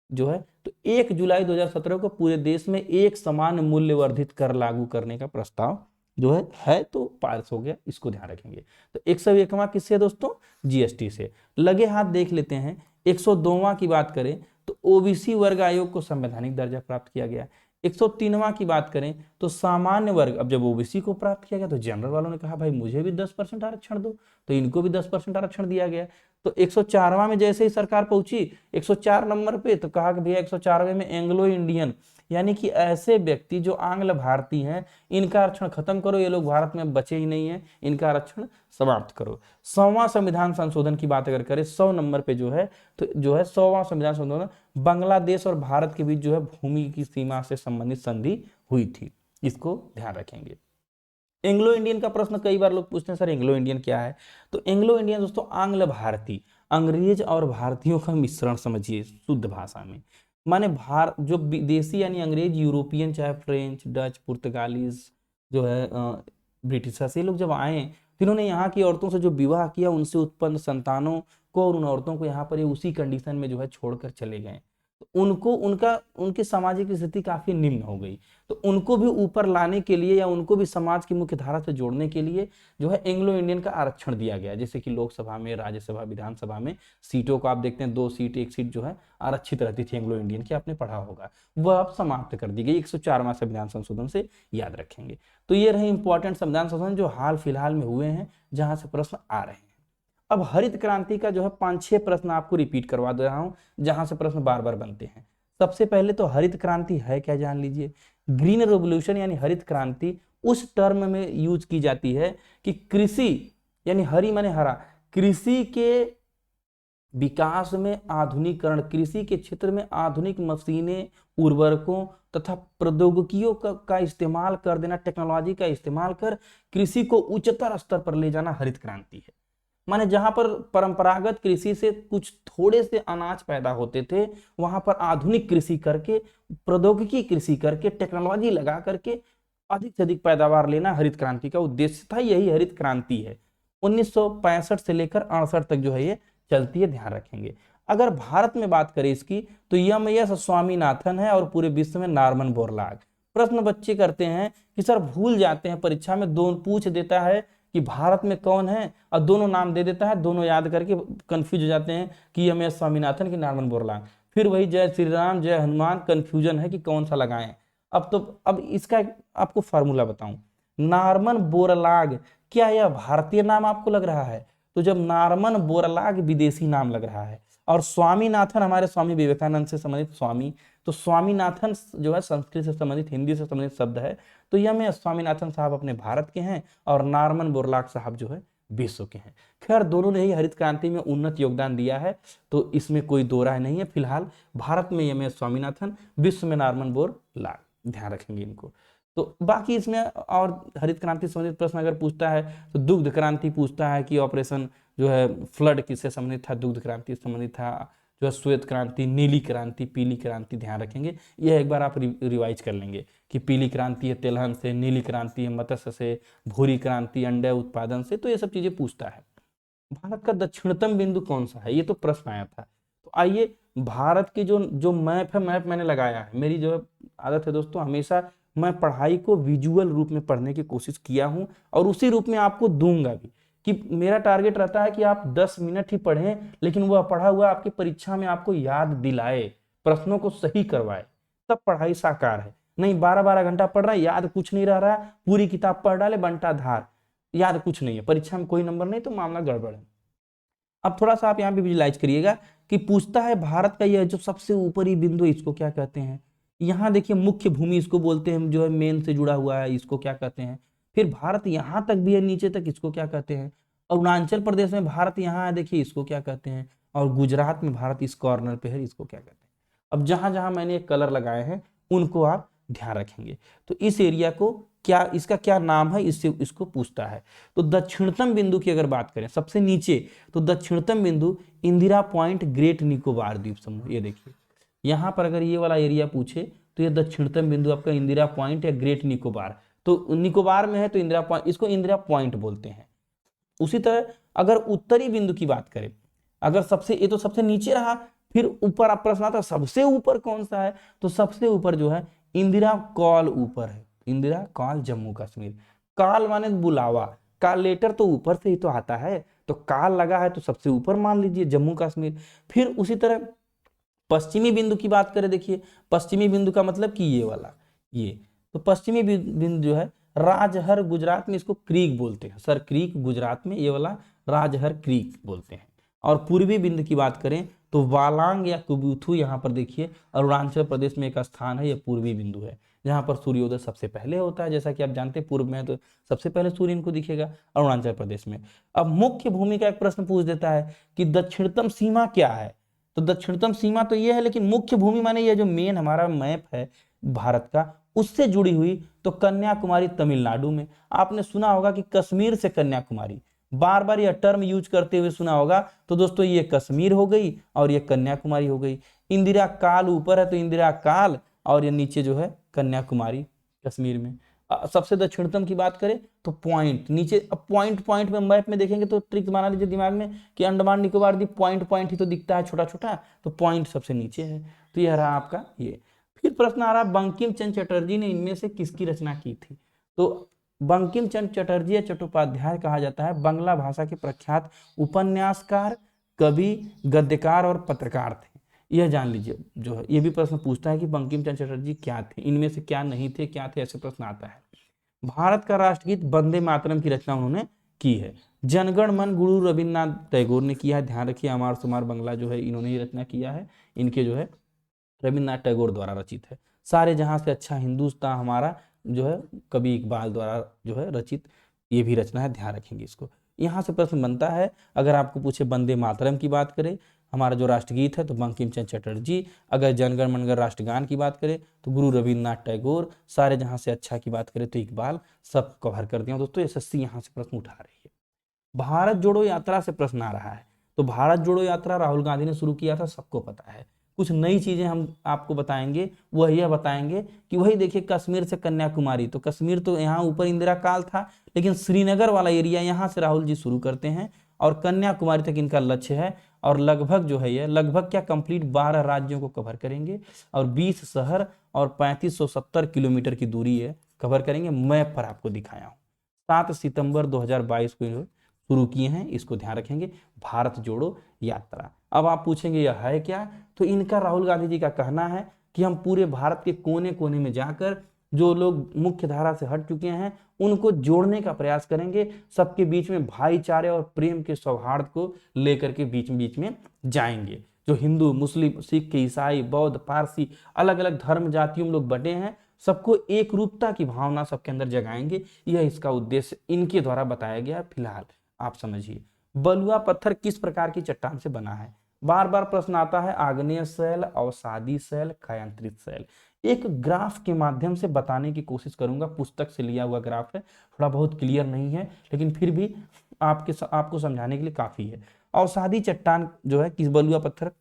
जो है। तो 1 जुलाई 2017 को पूरे देश में एक समान मूल्य वर्धित कर लागू करने का प्रस्ताव जो है तो पास हो गया, इसको ध्यान रखेंगे। तो 101वां किससे दोस्तों? जीएसटी से। लगे हाथ देख लेते हैं, 102वां की बात करें तो ओबीसी वर्ग आयोग को संवैधानिक दर्जा प्राप्त किया गया। 103वां की बात करें तो सामान्य वर्ग, अब जब ओबीसी को प्राप्त किया गया तो जनरल वालों ने कहा भाई मुझे भी 10% आरक्षण दो, तो इनको भी 10% आरक्षण दिया गया। तो 104वां में जैसे ही सरकार पहुंची 104 नंबर पे, तो कहा कि भैया 104वें में एंग्लो इंडियन, यानी कि ऐसे व्यक्ति जो आंग्ल भारतीय हैं, इनका आरक्षण खत्म करो, ये लोग भारत में बचे ही नहीं है, इनका आरक्षण समाप्त करो। 100वां संविधान संशोधन की बात अगर करें 100 नंबर पे जो है, तो जो है 100वां संविधान संशोधन बांग्लादेश और भारत के बीच जो है भूमि की सीमा से संबंधित संधि हुई थी, इसको ध्यान रखेंगे। एंग्लो इंडियन का प्रश्न कई बार लोग पूछते हैं सर एंग्लो इंडियन क्या है? तो एंग्लो इंडियन दोस्तों आंग्ल भारतीय, अंग्रेज और भारतीयों का मिश्रण समझिए शुद्ध भाषा में। माने जो विदेशी यानी अंग्रेज, यूरोपियन, चाहे फ्रेंच, डच, पुर्तगालीज जो है, ब्रिटिशर्स, ये लोग जब आए तो इन्होंने यहाँ की औरतों से जो विवाह किया, उनसे उत्पन्न संतानों को और उन औरतों को यहाँ पर उसी कंडीशन में जो है छोड़कर चले गए। तो उनकी सामाजिक स्थिति काफी निम्न हो गई, तो उनको भी ऊपर लाने के लिए या उनको भी समाज की मुख्य धारा से जोड़ने के लिए जो है एंग्लो इंडियन का आरक्षण दिया गया। जैसे कि लोकसभा में, राज्यसभा, विधानसभा में सीटों को आप देखते हैं, 2 सीट 1 सीट जो है आरक्षित रहती थी एंग्लो इंडियन की, आपने पढ़ा होगा, वह अब समाप्त कर दी गई 104वां संविधान संशोधन से, याद रखेंगे। तो ये रहे इंपॉर्टेंट संविधान संशोधन जो हाल फिलहाल में हुए हैं, जहां से प्रश्न आ रहे हैं। अब हरित क्रांति का जो है 5-6 प्रश्न आपको रिपीट करवा दे रहा हूं, जहां से प्रश्न बार बार बनते हैं। सबसे पहले तो हरित क्रांति है क्या जान लीजिए। ग्रीन रेवोल्यूशन यानी हरित क्रांति उस टर्म में यूज की जाती है कि कृषि यानी हरी माने हरा, कृषि के विकास में आधुनिकीकरण, कृषि के क्षेत्र में आधुनिक मशीनें, उर्वरकों तथा प्रौद्योगिकियों का इस्तेमाल कर देना, टेक्नोलॉजी का इस्तेमाल कर कृषि को उच्चतर स्तर पर ले जाना हरित क्रांति है। माने जहां पर परंपरागत कृषि से कुछ थोड़े से अनाज पैदा होते थे, वहां पर आधुनिक कृषि करके, प्रौद्योगिकी कृषि करके, टेक्नोलॉजी लगा करके अधिक से अधिक पैदावार लेना हरित क्रांति का उद्देश्य था। यही हरित क्रांति है। 1965 से लेकर 68 तक जो है ये चलती है, ध्यान रखेंगे। अगर भारत में बात करें इसकी तो एस स्वामीनाथन है और पूरे विश्व में नॉर्मन बोरलॉग। प्रश्न बच्चे करते हैं कि सर भूल जाते हैं, परीक्षा में दो पूछ देता है कि भारत में कौन है और दोनों नाम दे देता है, दोनों याद करके कंफ्यूज हो जाते हैं कि एस स्वामीनाथन की नॉर्मन बोरलॉग, फिर वही जय श्री राम जय हनुमान, कंफ्यूजन है कि कौन सा लगाएं। अब इसका आपको फार्मूला बताऊं। नॉर्मन बोरलॉग, क्या यह भारतीय नाम आपको लग रहा है? तो जब नॉर्मन बोरलॉग विदेशी नाम लग रहा है और स्वामीनाथन हमारे स्वामी विवेकानंद से संबंधित स्वामी, तो स्वामीनाथन जो है संस्कृत से संबंधित, हिंदी से संबंधित शब्द है, तो एस स्वामीनाथन साहब अपने भारत के हैं और नॉर्मन बोरलॉग साहब जो है विश्व के हैं। खैर दोनों ने ही हरित क्रांति में उन्नत योगदान दिया है, तो इसमें कोई दो राय नहीं है। फिलहाल भारत में एम एस स्वामीनाथन, विश्व में नॉर्मन बोरलॉग, ध्यान रखेंगे इनको। तो बाकी इसमें और हरित क्रांति से संबंधित प्रश्न अगर पूछता है तो दुग्ध क्रांति पूछता है कि ऑपरेशन जो है फ्लड किससे संबंधित था, दुग्ध क्रांति से संबंधित था। जो है श्वेत क्रांति, नीली क्रांति, पीली क्रांति, ध्यान रखेंगे। यह एक बार आप रिवाइज कर लेंगे कि पीली क्रांति है तिलहन से, नीली क्रांति है मत्स्य से, भूरी क्रांति अंडे उत्पादन से, तो ये सब चीजें पूछता है। भारत का दक्षिणतम बिंदु कौन सा है, ये तो प्रश्न आया था। तो आइए भारत की जो जो मैप है, मैप मैंने लगाया है। मेरी जो आदत है दोस्तों, हमेशा मैं पढ़ाई को विजुअल रूप में पढ़ने की कोशिश किया हूं और उसी रूप में आपको दूंगा भी। कि मेरा टारगेट रहता है कि आप 10 मिनट ही पढ़ें, लेकिन वह पढ़ा हुआ आपकी परीक्षा में आपको याद दिलाए, प्रश्नों को सही करवाए, तब पढ़ाई साकार है। नहीं 12-12 घंटा पढ़ रहा है, याद कुछ नहीं रह रहा है, पूरी किताब पढ़ डाले बंटा धार, याद कुछ नहीं है, परीक्षा में कोई नंबर नहीं, तो मामला गड़बड़ है। अब थोड़ा सा आप यहाँ पे विजुलाइज करिएगा कि पूछता है भारत का यह जो सबसे ऊपरी बिंदु, इसको क्या कहते हैं। यहाँ देखिए मुख्य भूमि इसको बोलते हैं, जो है मेन से जुड़ा हुआ है, इसको क्या कहते हैं। फिर भारत यहाँ तक भी है नीचे तक, इसको क्या कहते हैं। अरुणाचल प्रदेश में भारत यहाँ है, देखिए इसको क्या कहते हैं। और गुजरात में भारत इस कॉर्नर पे है, इसको क्या कहते हैं। अब जहां जहां मैंने एक कलर लगाए हैं उनको आप ध्यान रखेंगे। तो इस एरिया को क्या, इसका क्या नाम है, इससे इसको पूछता है। तो दक्षिणतम बिंदु की अगर बात करें सबसे नीचे, तो दक्षिणतम बिंदु इंदिरा पॉइंट, ग्रेट निकोबार द्वीप समूह। ये देखिए यहाँ पर अगर ये वाला एरिया पूछे तो ये दक्षिणतम बिंदु आपका इंदिरा पॉइंट या ग्रेट निकोबार। तो निकोबार में है तो इंदिरा पॉइंट, इसको इंदिरा पॉइंट बोलते हैं। उसी तरह अगर उत्तरी बिंदु की बात करें, अगर सबसे, ये तो सबसे नीचे रहा, फिर ऊपर आप प्रश्न आता सबसे ऊपर कौन सा है, तो सबसे ऊपर जो है इंदिरा कॉल ऊपर है, इंदिरा कॉल जम्मू कश्मीर। काल माने बुलावा, काल लेटर तो ऊपर से ही तो आता है, तो काल लगा है तो सबसे ऊपर मान लीजिए जम्मू कश्मीर। फिर उसी तरह पश्चिमी बिंदु की बात करें, देखिए पश्चिमी बिंदु का मतलब कि ये वाला, ये तो पश्चिमी बिंदु जो है राजहर, गुजरात में इसको क्रीक बोलते हैं, सर क्रीक गुजरात में, ये वाला राजहर क्रीक बोलते हैं। और पूर्वी बिंदु की बात करें तो वालांग या कुबुथु, यहाँ पर देखिए अरुणाचल प्रदेश में एक स्थान है, यह पूर्वी बिंदु है, जहाँ पर सूर्योदय सबसे पहले होता है। जैसा कि आप जानते हैं पूर्व में तो सबसे पहले सूर्य इनको दिखेगा अरुणाचल प्रदेश में। अब मुख्य भूमि का एक प्रश्न पूछ देता है कि दक्षिणतम सीमा क्या है, तो दक्षिणतम सीमा तो ये है, लेकिन मुख्य भूमि माने ये जो मेन हमारा मैप है भारत का, उससे जुड़ी हुई, तो कन्याकुमारी तमिलनाडु में। आपने सुना होगा कि कश्मीर से कन्याकुमारी, बार बार यह टर्म यूज करते हुए सुना होगा, तो दोस्तों ये कश्मीर हो गई और ये कन्याकुमारी हो गई। इंदिरा काल ऊपर है तो इंदिरा काल, और ये नीचे जो है कन्याकुमारी कश्मीर में। सबसे दक्षिणतम की बात करें तो पॉइंट नीचे। अब पॉइंट पॉइंट में मैप में देखेंगे तो ट्रिक बना लीजिए दिमाग में कि अंडमान निकोबार द्वीप पॉइंट पॉइंट ही तो दिखता है छोटा छोटा, तो पॉइंट सबसे नीचे है। तो यह रहा आपका ये। फिर प्रश्न आ रहा बंकिम चंद्र चटर्जी ने इनमें से किसकी रचना की थी। तो बंकिम चंद्र चटर्जी या चट्टोपाध्याय कहा जाता है, बांग्ला भाषा के प्रख्यात उपन्यासकार, कवि, गद्यकार और पत्रकार थे। यह जान लीजिए जो है, ये भी प्रश्न पूछता है कि बंकिम चंद्र चटर्जी क्या थे, इनमें से क्या नहीं थे, क्या थे, ऐसे प्रश्न आता है। भारत का राष्ट्रगीत वंदे मातरम की रचना उन्होंने की है। जनगण मन गुरु रविन्द्रनाथ टैगोर ने किया है, ध्यान रखिए अमार सुमार बंगला जो है इन्होंने ही रचना किया है, इनके जो है रविन्द्रनाथ टैगोर द्वारा रचित है। सारे जहां से अच्छा हिंदुस्तान हमारा जो है कवि इकबाल द्वारा जो है रचित, ये भी रचना है, ध्यान रखेंगे इसको। यहाँ से प्रश्न बनता है, अगर आपको पूछे वंदे मातरम की बात करें, हमारा जो राष्ट्रगीत है तो बंकिम चंद्र चटर्जी। अगर जनगण मनगण राष्ट्रगान की बात करें तो गुरु रविन्द्रनाथ टैगोर। सारे जहां से अच्छा की बात करें तो इकबाल। सब कवर कर दिया दोस्तों। एसएससी यहाँ से प्रश्न उठा रही है। भारत जोड़ो यात्रा से प्रश्न आ रहा है, तो भारत जोड़ो यात्रा राहुल गांधी ने शुरू किया था, सबको पता है। कुछ नई चीजें हम आपको बताएंगे, वह यह बताएंगे कि वही देखिए कश्मीर से कन्याकुमारी, तो कश्मीर तो यहाँ ऊपर इंदिरा काल था, लेकिन श्रीनगर वाला एरिया यहाँ से राहुल जी शुरू करते हैं और कन्याकुमारी तक इनका लक्ष्य है। और लगभग जो है ये लगभग क्या कंप्लीट 12 राज्यों को कवर करेंगे और 20 शहर और 3570 किलोमीटर की दूरी है कवर करेंगे। मैप पर आपको दिखाया हूँ। 7 सितंबर 2022 को शुरू किए हैं, इसको ध्यान रखेंगे। भारत जोड़ो यात्रा। अब आप पूछेंगे यह है क्या, तो इनका राहुल गांधी जी का कहना है कि हम पूरे भारत के कोने कोने में जाकर जो लोग मुख्य धारा से हट चुके हैं उनको जोड़ने का प्रयास करेंगे, सबके बीच में भाईचारे और प्रेम के सौहार्द को लेकर के बीच में जाएंगे। जो हिंदू, मुस्लिम, सिख, ईसाई, बौद्ध, पारसी, अलग अलग धर्म जातियों में लोग बटे हैं, सबको एक रूपता की भावना सबके अंदर जगाएंगे। यह इसका उद्देश्य इनके द्वारा बताया गया फिलहाल। आप समझिए। बलुआ पत्थर किस प्रकार की चट्टान से बना है? बार बार प्रश्न आता है, आग्नेय शैल, अवसादी शैल, कायांतरित शैल। एक ग्राफ के माध्यम से बताने की कोशिश करूंगा, पुस्तक से लिया हुआ ग्राफ है, थोड़ा बहुत क्लियर नहीं है लेकिन फिर भी आपको समझाने के लिए काफी है। अवसादी चट्टान जो है, किस बलुआ पत्थर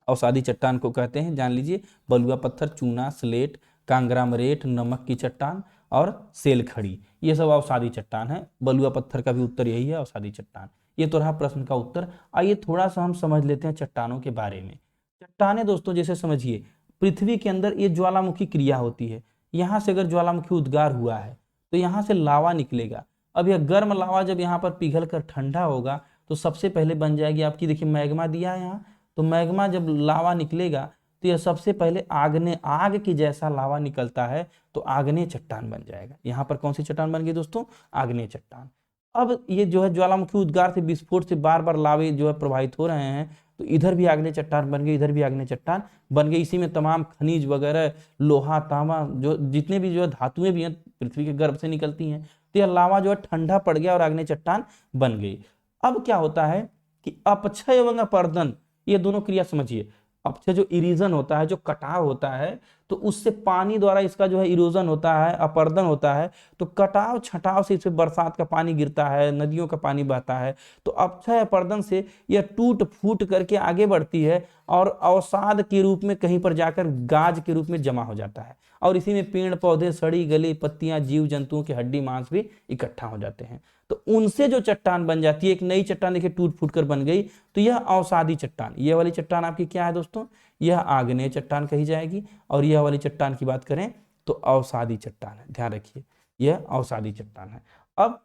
अवसादी चट्टान को कहते हैं, जान लीजिए। बलुआ पत्थर, चूना, स्लेट, कांगरामरेट, नमक की चट्टान और सेल खड़ी, ये सब अवसादी चट्टान है। बलुआ पत्थर का भी उत्तर यही है, अवसादी चट्टान। ये तो रहा प्रश्न का उत्तर। आइए थोड़ा सा हम समझ लेते हैं चट्टानों के बारे में। चट्टानें दोस्तों, जैसे समझिए, पृथ्वी के अंदर ये ज्वालामुखी क्रिया होती है। यहाँ से अगर ज्वालामुखी उद्गार हुआ है तो यहाँ से लावा निकलेगा। अब यह गर्म लावा जब यहाँ पर पिघल कर ठंडा होगा तो सबसे पहले बन जाएगी आपकी, देखिए मैग्मा दिया है यहाँ, तो मैग्मा जब लावा निकलेगा तो यह सबसे पहले आग की जैसा लावा निकलता है तो आग्नेय चट्टान बन जाएगा। यहाँ पर कौन सी चट्टान बन गई दोस्तों? आग्नेय चट्टान। अब ये जो है ज्वालामुखी उद्गार से, विस्फोट से बार बार लावे जो है प्रभावित हो रहे हैं, तो इधर भी आग्नेय चट्टान बन गई, इधर भी आग्नेय चट्टान बन गई। इसी में तमाम खनिज वगैरह, लोहा, तांबा, जो जितने भी जो है धातुएं भी हैं पृथ्वी के गर्भ से निकलती हैं, तो यह लावा जो है ठंडा पड़ गया और आग्नेय चट्टान बन गई। अब क्या होता है कि अपक्षय एवं अपर्दन, ये दोनों क्रिया समझिए। अपक्षय जो इरीजन होता है, जो कटाव होता है, तो उससे पानी द्वारा इसका जो है इरोजन होता है, अपर्दन होता है। तो कटाव छटाव से इसमें बरसात का पानी गिरता है, नदियों का पानी बहता है, तो अपक्षय अपर्दन से यह टूट फूट करके आगे बढ़ती है और अवसाद के रूप में कहीं पर जाकर गाज के रूप में जमा हो जाता है। और इसी में पेड़ पौधे, सड़ी गली पत्तियां, जीव जंतुओं के हड्डी मांस भी इकट्ठा हो जाते हैं। तो उनसे जो चट्टान बन जाती है, एक नई चट्टान देखिए टूट फूट कर बन गई, तो यह अवसादी चट्टान। यह वाली चट्टान आपकी क्या है दोस्तों? यह आग्नेय चट्टान कही जाएगी। और यह वाली चट्टान की बात करें तो अवसादी चट्टान है, ध्यान रखिए, यह अवसादी चट्टान है। अब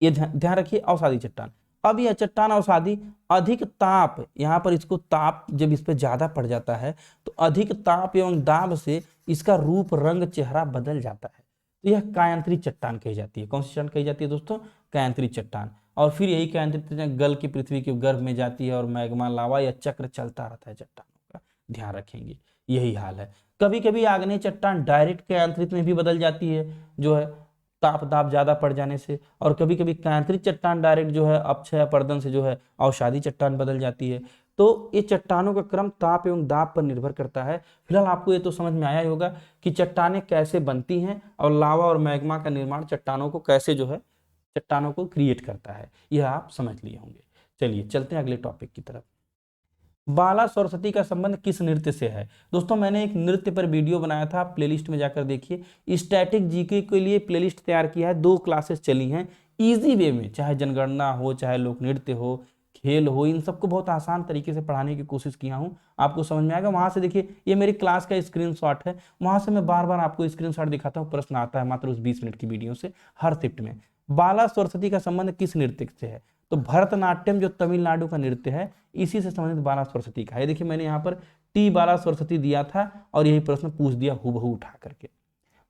ये ध्यान रखिए, अवसादी चट्टान। अब यह चट्टान अवसादी, अधिक ताप, यहाँ पर इसको ताप जब इस पर ज्यादा पड़ जाता है तो अधिक ताप एवं दाब से इसका रूप, रंग, चेहरा बदल जाता है, तो यह कायांतरित चट्टान कही जाती है। कौन सी चट्टान कही जाती है दोस्तों? कायांतरित चट्टान। और फिर यही कायांतरित चट्टान गल की पृथ्वी के गर्भ में जाती है और मैग्मा, लावा या चक्र चलता रहता है चट्टानों का, ध्यान रखेंगे, यही हाल है। कभी कभी आग्नेय चट्टान डायरेक्ट कायांतरित में भी बदल जाती है, जो है ताप दाब ज्यादा पड़ जाने से। और कभी कभी कायांतरित चट्टान डायरेक्ट जो है अपक्षय अपर्दन से जो है अवसादी चट्टान बदल जाती है। तो ये चट्टानों का क्रम ताप एवं दाब पर निर्भर करता है। फिलहाल आपको ये तो समझ में आया ही होगा कि चट्टानें कैसे बनती हैं और लावा और मैग्मा का निर्माण चट्टानों को कैसे जो है चट्टानों को क्रिएट करता है, यह आप समझ लिए होंगे। चलिए चलते हैं अगले टॉपिक की तरफ। बाला सरस्वती का संबंध किस नृत्य से है? दोस्तों मैंने एक नृत्य पर वीडियो बनाया था, आप प्लेलिस्ट में जाकर देखिए। स्टैटिक जीके के लिए प्लेलिस्ट तैयार किया है, 2 क्लासेस चली हैं इजी वे में, चाहे जनगणना हो, चाहे लोक नृत्य हो, खेल हो, इन सबको बहुत आसान तरीके से पढ़ाने की कोशिश किया हूं, आपको समझ में आएगा। वहां से देखिए, ये मेरी क्लास का स्क्रीनशॉट है, वहां से मैं बार बार आपको स्क्रीनशॉट दिखाता हूँ, प्रश्न आता है मात्र उस 20 मिनट की वीडियो से हर शिफ्ट में। बाला सरस्वती का संबंध किस नृत्य से है? तो भरतनाट्यम जो तमिलनाडु का नृत्य है, इसी से संबंधित बाला सरस्वती का है। देखिए मैंने यहाँ पर टी बाला सरस्वती दिया था और यही प्रश्न पूछ दिया हूबहू उठा करके।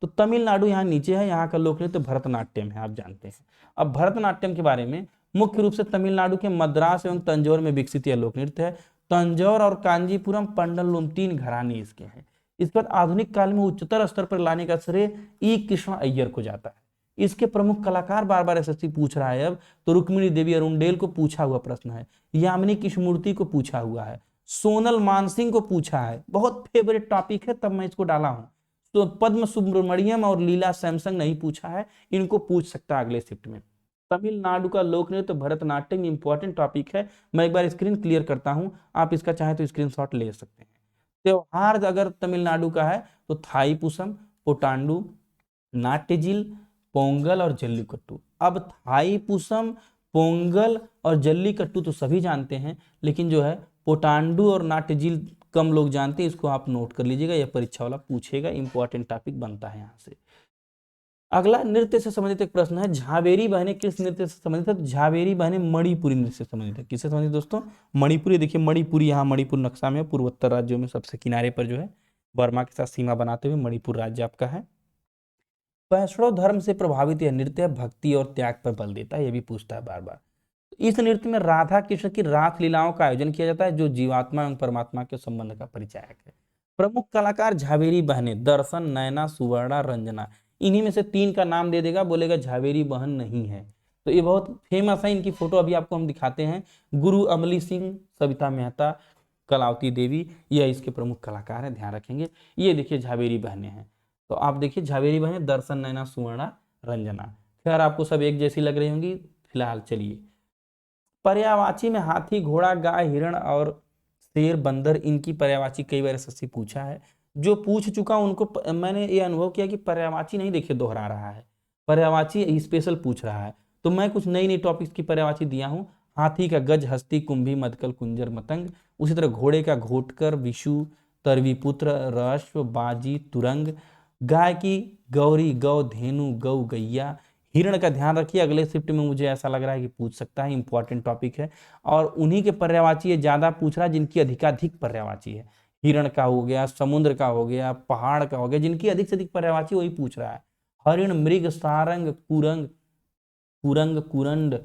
तो तमिलनाडु यहाँ नीचे है, यहाँ का लोक नृत्य भरतनाट्यम है, आप जानते हैं। अब भरतनाट्यम के बारे में, मुख्य रूप से तमिलनाडु के मद्रास एवं तंजौर में विकसित यह लोक नृत्य है। तंजौर और कांजीपुरम, पंडलुम, 3 घराने इसके हैं। इसके बाद आधुनिक काल में उच्चतर स्तर पर लाने का श्रेय ई कृष्ण अय्यर को जाता है। इसके प्रमुख कलाकार बार बार एसएससी पूछ रहा है अब, तो रुक्मिणी देवी अरुणडेल को पूछा हुआ प्रश्न है, यामिनी कृष्णमूर्ति को पूछा हुआ है, सोनल मानसिंह को पूछा है, बहुत फेवरेट टॉपिक है तब मैं इसको डाला हूं। तो पद्म सुब्रमण्यम और लीला सैमसंग नहीं पूछा है, इनको पूछ सकता है अगले शिफ्ट में। तमिलनाडु का लोक नृत्य भरतनाट्यम इंपॉर्टेंट टॉपिक है, मैं एक बार स्क्रीन क्लियर करता हूं, आप इसका चाहे तो स्क्रीनशॉट ले सकते हैं। त्योहार अगर तमिलनाडु का है तो थाईपुसम, पुटांडु, नाट्यजिल, पोंगल और जल्लीकट्टू। अब थाईपुसम, पोंगल और जल्लीकट्टू तो सभी जानते हैं, लेकिन जो है पोटांडु और नाट्यजिल कम लोग जानते हैं, इसको आप नोट कर लीजिएगा, यह परीक्षा वाला पूछेगा, इंपॉर्टेंट टॉपिक बनता है यहाँ से। अगला नृत्य से संबंधित एक प्रश्न है, झावेरी बहनें किस नृत्य से संबंधित है? तो झावेरी बहनें मणिपुरी नृत्य से संबंधित है। किससे संबंधित दोस्तों? मणिपुरी। देखिए मणिपुरी, यहाँ मणिपुर नक्शा में पूर्वोत्तर राज्यों में सबसे किनारे पर जो है बर्मा के साथ सीमा बनाते हुए मणिपुर राज्य आपका है। वैष्णव धर्म से प्रभावित यह नृत्य भक्ति और त्याग पर बल देता है, यह भी पूछता है बार बार। इस नृत्य में राधा कृष्ण की रास लीलाओं का आयोजन किया जाता है, जो जीवात्मा एवं परमात्मा के संबंध का परिचायक है। प्रमुख कलाकार झावेरी बहनें, दर्शन, नैना, सुवर्णा, रंजना। इन्हीं में से 3 का नाम दे देगा, बोलेगा झावेरी बहन नहीं है। तो ये बहुत फेमस है, इनकी फोटो अभी आपको हम दिखाते हैं। गुरु अमली सिंह, सविता मेहता, कलावती देवी, ये इसके प्रमुख कलाकार हैं, ध्यान रखेंगे। ये देखिए झावेरी बहनें हैं, तो आप देखिए झावेरी बहनें, दर्शन, नैना, सुवर्णा, रंजना। खैर आपको सब एक जैसी लग रही होंगी फिलहाल। चलिए, पर्यायवाची में हाथी, घोड़ा, गाय, हिरण और शेर, बंदर, इनकी पर्यायवाची कई बार एसएससी पूछा है। जो पूछ चुका उनको मैंने ये अनुभव किया कि पर्यायवाची नहीं देखिए दोहरा रहा है, पर्यायवाची स्पेशल पूछ रहा है। तो मैं कुछ नई नई टॉपिक्स की पर्यायवाची दिया हूँ। हाथी का गज, हस्ती, कुंभी, मदकल, कुंजर, मतंग। उसी तरह घोड़े का घोटकर, विशु, तरवीपुत्र, रश्व, बाजी, तुरंग। गाय की गौरी, गौ, धेनु, गौ, गैया। हिरण का ध्यान रखिए, अगले शिफ्ट में मुझे ऐसा लग रहा है कि पूछ सकता है, इंपॉर्टेंट टॉपिक है। और उन्हीं के पर्यायवाची ये ज्यादा पूछ रहा है जिनकी अधिकाधिक पर्यायवाची है। हिरण का हो गया, समुद्र का हो गया, पहाड़ का हो गया, जिनकी अधिक से अधिक पर्यायवाची वही पूछ रहा है। हरिण, मृग, सारंग, कुरंग, कुरंग, कुरंड,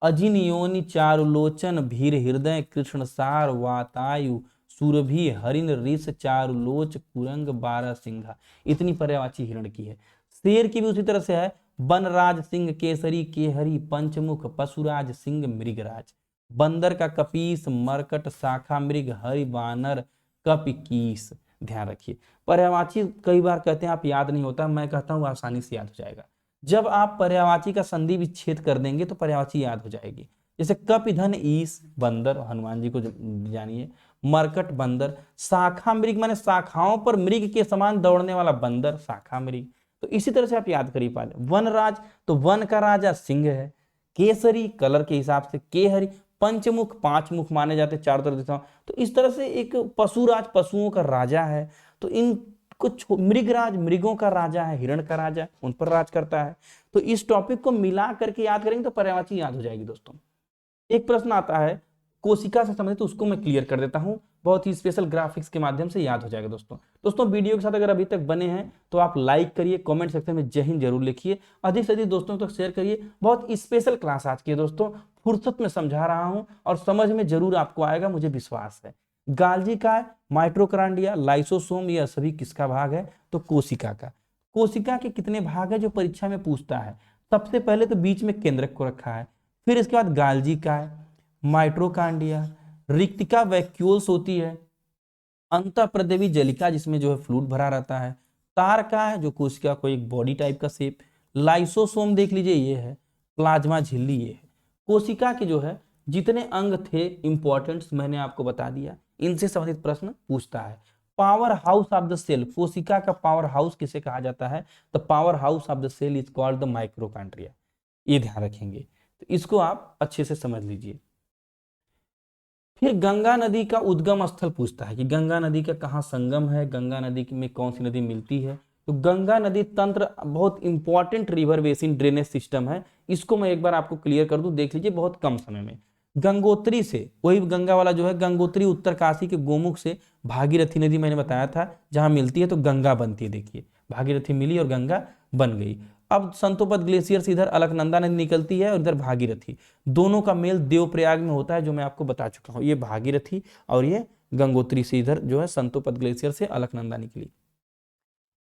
अजिन योनि, चारुलोचन, भीर हृदय, कृष्ण सार, वातायु, सुरभि, हरिण, ऋष, चारुलोच, कुरंग, बारह सिंघा। इतनी पर्यायवाची हिरण की है। शेर की भी उसी तरह से है, बनराज सिंह, केसरी, केहरी, पंचमुख, पशुराज, सिंह, मृगराज। बंदर का कपीस, मरकट, शाखा मृग, हरि, वानर, कपिकीस। ध्यान रखिए, पर्यायवाची कई बार कहते हैं आप याद नहीं होता, मैं कहता हूं आसानी से याद हो जाएगा। जब आप पर्यायवाची का संधि विच्छेद कर देंगे तो पर्यायवाची याद हो जाएगी। जैसे कपिधन, ईस, बंदर, हनुमान जी को जानिए। मरकट, बंदर। शाखा मृग माने शाखाओं पर मृग के समान दौड़ने वाला बंदर, शाखा मृग। तो इसी तरह से आप याद करिए पाले। वनराज, तो वन का राजा सिंह है। केसरी, कलर के हिसाब से। केहरी, पंचमुख, पांच मुख माने जाते चारों तरफ दिशाओं। तो इस तरह से एक पशुराज, पशुओं का राजा है। तो इन कुछ मृगराज, मृगों का राजा है, हिरण का राजा, उन पर राज करता है। तो इस टॉपिक को मिला करके याद करेंगे तो पर्यायवाची याद हो जाएगी दोस्तों। एक प्रश्न आता है कोशिका से संबंधित, उसको मैं क्लियर कर देता हूं, बहुत ही स्पेशल ग्राफिक्स के माध्यम से याद हो जाएगा दोस्तों। दोस्तों वीडियो के साथ अगर अभी तक बने हैं तो आप लाइक करिए, कमेंट सेक्शन में जय हिंद जरूर लिखिए, अधिक से अधिक दोस्तों तक शेयर करिए। बहुत स्पेशल क्लास आज की है दोस्तों, फुर्सत में समझा रहा हूं और समझ में जरूर आपको आएगा, मुझे विश्वास है। गाल्जी का, माइटोकॉन्ड्रिया, लाइसोसोम, यह सभी किसका भाग है? तो कोशिका का। कोशिका के कितने भाग है जो परीक्षा में पूछता है? सबसे पहले तो बीच में केंद्रक को रखा है, फिर इसके बाद गाल्जी का है, माइट्रोकांडिया, रिक्तिका वैक्यूल्स होती है, अंतःप्रदेवी जलिका जिसमें जो है फ्लूइड भरा रहता है, तार का है जो कोशिका को एक बॉडी टाइप का शेप, लाइसोसोम देख लीजिए ये है, प्लाज्मा झिल्ली ये है। कोशिका के जो है जितने अंग थे इंपॉर्टेंट मैंने आपको बता दिया, इनसे संबंधित प्रश्न पूछता है। Power house of the cell, कोशिका का पावर हाउस किसे कहा जाता है? The power house of the cell is called the mitochondria. ये ध्यान रखेंगे, तो इसको आप अच्छे से समझ लीजिए। फिर गंगा नदी का उद्गम स्थल पूछता है कि गंगा नदी का कहाँ संगम है, गंगा नदी में कौन सी नदी मिलती है। तो गंगा नदी तंत्र बहुत important river basin drainage system है, इसको मैं एक बार आपको क्लियर कर दूं, देख लीजिए बहुत कम समय में। गंगोत्री से, वही गंगा वाला जो है, गंगोत्री उत्तरकाशी के गोमुख से भागीरथी नदी मैंने बताया था जहां मिलती है तो गंगा बनती है। देखिए भागीरथी मिली और गंगा बन गई। अब संतोपद ग्लेशियर से इधर अलकनंदा नदी निकलती है और इधर भागीरथी, दोनों का मेल देवप्रयाग में होता है जो मैं आपको बता चुका हूं। ये भागीरथी और ये गंगोत्री से इधर जो है संतोपद ग्लेशियर से अलकनंदा निकली।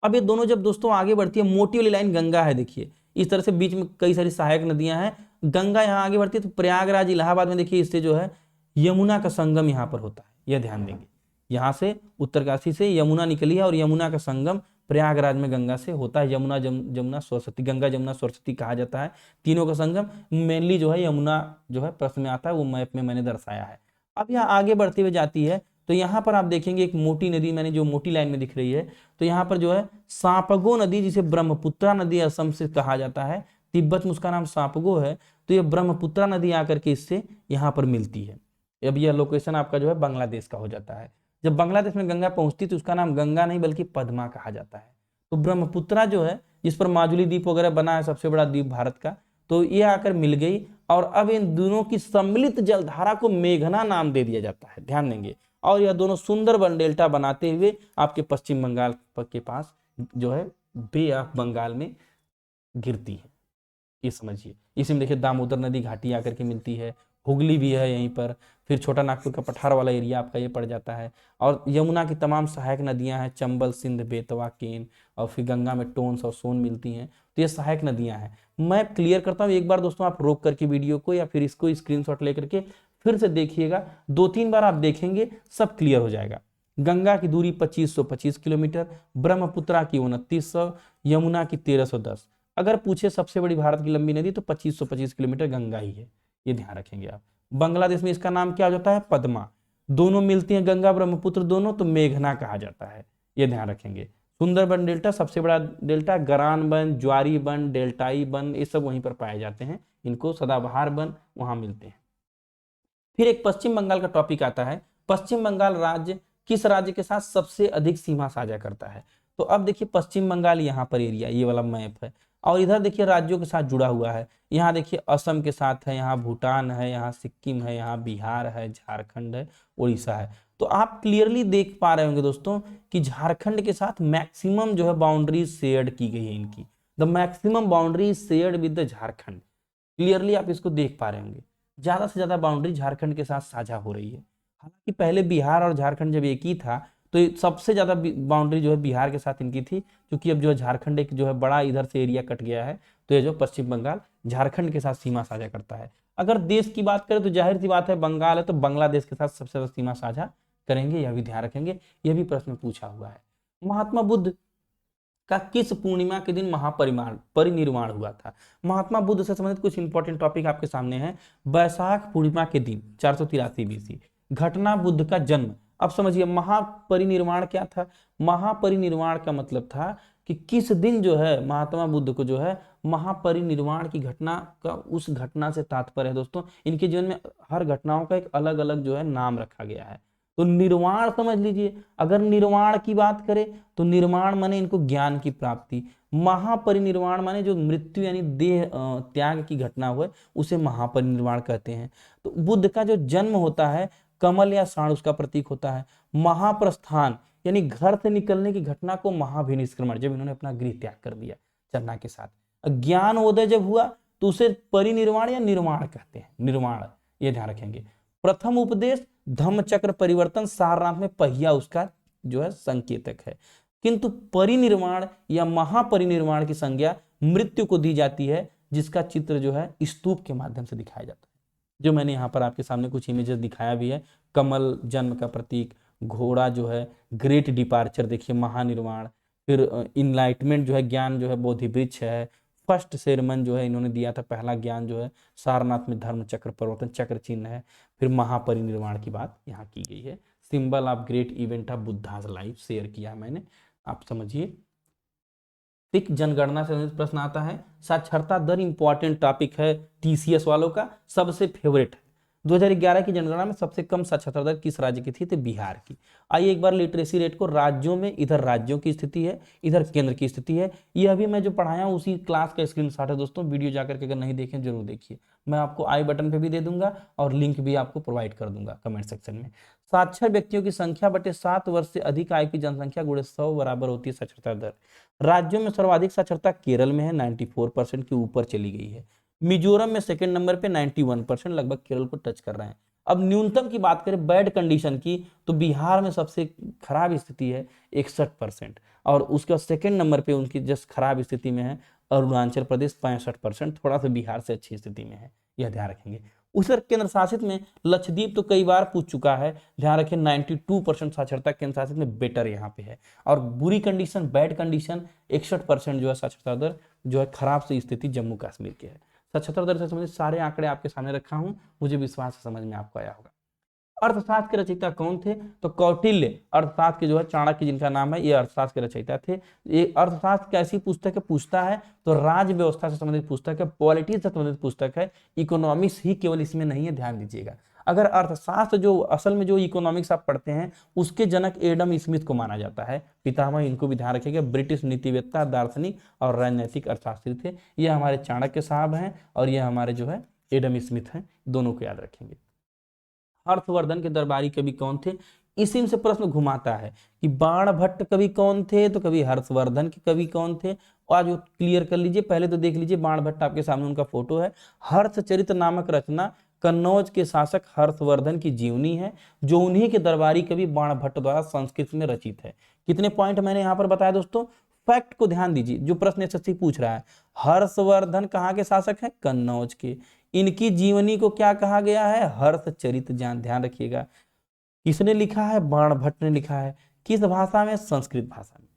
अब ये दोनों जब दोस्तों आगे बढ़ती है, मोटी वाली लाइन गंगा है, देखिए इस तरह से बीच में कई सारी सहायक नदियां हैं। गंगा यहाँ आगे बढ़ती है तो प्रयागराज इलाहाबाद में देखिए इससे जो है यमुना का संगम यहाँ पर होता है, यह ध्यान देंगे। यहाँ से उत्तरकाशी से यमुना निकली है और यमुना का संगम प्रयागराज में गंगा से होता है। यमुना जमुना सरस्वती, गंगा जमुना सरस्वती कहा जाता है, तीनों का संगम। मेनली जो है यमुना जो है प्रश्न में आता है, वो मैप में मैंने दर्शाया है। अब यहाँ आगे बढ़ते हुए जाती है तो यहाँ पर आप देखेंगे एक मोटी नदी, मैंने जो मोटी लाइन में दिख रही है, तो यहाँ पर जो है सांपगो नदी, जिसे ब्रह्मपुत्रा नदी असम से कहा जाता है, तिब्बत में उसका नाम सांपगो है, तो ये ब्रह्मपुत्रा नदी आकर के इससे यहाँ पर मिलती है। अब यह लोकेशन आपका जो है बांग्लादेश का हो जाता है। जब बांग्लादेश में गंगा पहुंचती तो उसका नाम गंगा नहीं बल्कि पद्मा कहा जाता है। तो ब्रह्मपुत्रा जो है जिस पर माजुली द्वीप वगैरह बना है, सबसे बड़ा द्वीप भारत का, तो ये आकर मिल गई और अब इन दोनों की सम्मिलित जलधारा को मेघना नाम दे दिया जाता है, ध्यान देंगे। और यह दोनों सुंदरबन डेल्टा बनाते हुए आपके पश्चिम बंगाल के पास जो है बे ऑफ बंगाल में गिरती है, ये समझिए। इसी में देखिए दामोदर नदी घाटी आकर के मिलती है, हुगली भी है यहीं पर, फिर छोटा नागपुर का पठार वाला एरिया आपका ये पड़ जाता है। और यमुना की तमाम सहायक नदियां हैं, चंबल, सिंध, बेतवा, केन, और फिर गंगा में टोन्स और सोन मिलती हैं, तो ये सहायक नदियां हैं। मैं क्लियर करता हूँ एक बार दोस्तों, आप रोक करके वीडियो को या फिर इसको स्क्रीनशॉट लेकर के फिर से देखिएगा, 2-3 बार आप देखेंगे सब क्लियर हो जाएगा। गंगा की दूरी 2525 किलोमीटर, ब्रह्मपुत्रा की 2900, यमुना की 1310। अगर पूछे सबसे बड़ी भारत की लंबी नदी तो 2525 किलोमीटर गंगा ही है, ये ध्यान रखेंगे आप। बांग्लादेश में इसका नाम क्या हो जाता है? पद्मा। दोनों मिलती हैं गंगा ब्रह्मपुत्र दोनों, तो मेघना कहा जाता है, ये ध्यान रखेंगे। सुंदरबन डेल्टा सबसे बड़ा डेल्टा, गरान वन, ज्वारी वन, डेल्टाई वन, ये सब वहीं पर पाए जाते हैं, इनको सदाबहार वन वहां मिलते हैं। फिर एक पश्चिम बंगाल का टॉपिक आता है, पश्चिम बंगाल राज्य किस राज्य के साथ सबसे अधिक सीमा साझा करता है? तो अब देखिए पश्चिम बंगाल यहाँ पर एरिया, ये वाला मैप है, और इधर देखिए राज्यों के साथ जुड़ा हुआ है। यहाँ देखिए असम के साथ है, यहाँ भूटान है, यहाँ सिक्किम है, यहाँ बिहार है, झारखंड है, उड़ीसा है। तो आप क्लियरली देख पा रहे होंगे दोस्तों कि झारखंड के साथ मैक्सिमम जो है बाउंड्रीज शेयर्ड की गई है इनकी, the maximum boundary shared with the Jharkhand. Clearly आप इसको देख पा रहे होंगे, ज्यादा से ज्यादा बाउंड्री झारखंड के साथ साझा हो रही है। हालांकि पहले बिहार और झारखंड जब एक ही था तो सबसे ज्यादा बाउंड्री जो है बिहार के साथ इनकी थी, क्योंकि अब जो है झारखंड एक जो है बड़ा इधर से एरिया कट गया है, तो ये जो पश्चिम बंगाल झारखंड के साथ सीमा साझा करता है। अगर देश की बात करें तो जाहिर सी बात है बंगाल है, तो बांग्लादेश के साथ सबसे ज्यादा सीमा साझा करेंगे, यह भी ध्यान रखेंगे, यह भी प्रश्न पूछा हुआ है। महात्मा बुद्ध का किस पूर्णिमा के दिन परिनिर्वाण हुआ था? महात्मा बुद्ध से संबंधित कुछ इंपॉर्टेंट टॉपिक आपके सामने है। वैशाख पूर्णिमा के दिन 483 बीसी, घटना बुद्ध का जन्म। अब समझिए महापरिनिर्वाण क्या था? महापरिनिर्वाण का मतलब था कि किस दिन जो है महात्मा बुद्ध को जो है महापरिनिर्वाण की घटना का, उस घटना से तात्पर्य है दोस्तों इनके जीवन में हर घटनाओं का एक अलग अलग जो है नाम रखा गया है। तो निर्वाण समझ लीजिए, अगर निर्वाण की बात करें तो निर्वाण माने इनको ज्ञान की प्राप्ति, महापरिनिर्वाण माने जो मृत्यु यानी देह त्याग की घटना हुए उसे महापरिनिर्वाण कहते हैं। तो बुद्ध का जो जन्म होता है, कमल या साण उसका प्रतीक होता है। महाप्रस्थान यानी घर से निकलने की घटना को महाभिनिष्क्रमण, जब इन्होंने अपना गृह त्याग कर दिया चरना के साथ। ज्ञानोदय जब हुआ तो उसे परिनिर्वाण या निर्वाण कहते हैं, निर्वाण, ये ध्यान रखेंगे। प्रथम उपदेश धम्मचक्र परिवर्तन, सारनाथ में पहिया उसका जो है संकेतक है। किंतु परिनिर्वाण या महापरिनिर्वाण की संज्ञा मृत्यु को दी जाती है, जिसका चित्र जो है स्तूप के माध्यम से दिखाया जाता है, जो मैंने यहाँ पर आपके सामने कुछ इमेजेस दिखाया भी है। कमल जन्म का प्रतीक, घोड़ा जो है ग्रेट डिपार्चर देखिए महानिर्वाण, फिर इनलाइटमेंट जो है ज्ञान जो है बोधि वृक्ष है, फर्स्ट सेरमन जो है इन्होंने दिया था पहला ज्ञान जो है सारनाथ में धर्म चक्र परिवर्तन चक्र चिन्ह है। फिर महापरिनिर्वाण की बात यहाँ की गई है। Symbol of great event of Buddhas life share किया मैंने, आप समझिए। ठीक, जनगणना से प्रश्न आता है। साक्षरता दर इंपॉर्टेंट टॉपिक है, टीसीएस वालों का सबसे फेवरेट है। 2011 की जनगणना में सबसे कम साक्षरता दर किस राज्य की थी? तो बिहार की। आइए एक बार लिटरेसी रेट को राज्यों में, इधर राज्यों की स्थिति है, इधर केंद्र की स्थिति है। ये अभी मैं जो पढ़ाया हूँ उसी क्लास का स्क्रीनशॉट है दोस्तों, वीडियो जाकर के अगर नहीं देखें जरूर देखिए, मैं आपको आई बटन पे भी दे दूंगा और लिंक भी आपको प्रोवाइड कर दूंगा कमेंट सेक्शन में। साक्षर व्यक्तियों की संख्या बटे 7 वर्ष से अधिक आयु की जनसंख्या गुणे 100 बराबर होती है साक्षरता दर। राज्यों में सर्वाधिक साक्षरता केरल में है, 94% के ऊपर चली गई है। मिजोरम में सेकंड नंबर पे 91%, लगभग केरल को टच कर रहे हैं। अब न्यूनतम की बात करें बैड कंडीशन की, तो बिहार में सबसे खराब स्थिति है 61%, और उसके सेकंड नंबर पे उनकी जस्ट खराब स्थिति में है अरुणाचल प्रदेश 65%, थोड़ा सा बिहार से अच्छी स्थिति में है, यह ध्यान रखेंगे। उधर केंद्र शासित में लक्षद्वीप तो कई बार पूछ चुका है, ध्यान रखें 92% साक्षरता केंद्र शासित में बेटर यहाँ पे है, और बुरी कंडीशन बैड कंडीशन 61% जो है साक्षरता दर जो है खराब से स्थिति जम्मू कश्मीर की है। साक्षरता दर से संबंधित सारे आंकड़े आपके सामने रखा हूं, मुझे विश्वास है समझ में आपको आया होगा। अर्थशास्त्र के रचयिता कौन थे? तो कौटिल्य अर्थशास्त्र के जो है चाणक्य जिनका नाम है, ये अर्थशास्त्र के रचयिता थे। ये अर्थशास्त्र कैसी पुस्तक है पूछता है तो राज्य व्यवस्था से संबंधित पुस्तक है, पॉलिटिक्स से संबंधित पुस्तक है, इकोनॉमिक्स ही केवल इसमें नहीं है, ध्यान दीजिएगा। अगर अर्थशास्त्र जो असल में जो इकोनॉमिक्स आप पढ़ते हैं उसके जनक एडम स्मिथ को माना जाता है, पितामह, इनको भी ध्यान रखिएगा। ब्रिटिश नीतिवेत्ता, दार्शनिक और राजनैतिक अर्थशास्त्री थे। ये हमारे चाणक्य साहब हैं और ये हमारे जो है एडम स्मिथ हैं, दोनों को याद रखेंगे। हर्षवर्धन के दरबारी कवि कौन थे? इसी से प्रश्न घुमाता है कि बाणभट्ट कवि कौन थे, तो कवि हर्षवर्धन के कवि कौन थे। आज वो क्लियर कर लीजिए, पहले तो देख लीजिए बाणभट्ट आपके सामने उनका फोटो है। हर्षचरित नामक रचना कन्नौज के शासक हर्षवर्धन की जीवनी है, जो उन्हीं के दरबारी कवि बाणभट्ट द्वारा संस्कृत में रचित है। कितने पॉइंट मैंने यहाँ पर बताया दोस्तों? फैक्ट को ध्यान दीजिए, जो प्रश्न एसएससी पूछ रहा है, हर्षवर्धन कहाँ के शासक है? कन्नौज के। इनकी जीवनी को क्या कहा गया है? हर्षचरित। ध्यान रखिएगा। किसने लिखा है? बाणभट्ट ने लिखा है। किस भाषा में? संस्कृत भाषा में।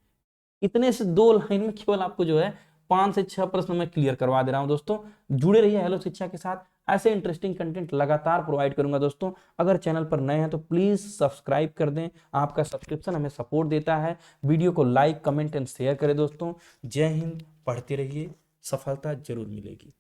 इतने से 2 लाइन में केवल आपको जो है 5 से 6 प्रश्न मैं क्लियर करवा दे रहा हूं दोस्तों। जुड़े रहिए हेलो शिक्षा के साथ, ऐसे इंटरेस्टिंग कंटेंट लगातार प्रोवाइड करूंगा दोस्तों। अगर चैनल पर नए हैं तो प्लीज सब्सक्राइब कर दें, आपका सब्सक्रिप्शन हमें सपोर्ट देता है। वीडियो को लाइक, कमेंट एंड शेयर करें दोस्तों। जय हिंद, पढ़ते रहिए, सफलता जरूर मिलेगी।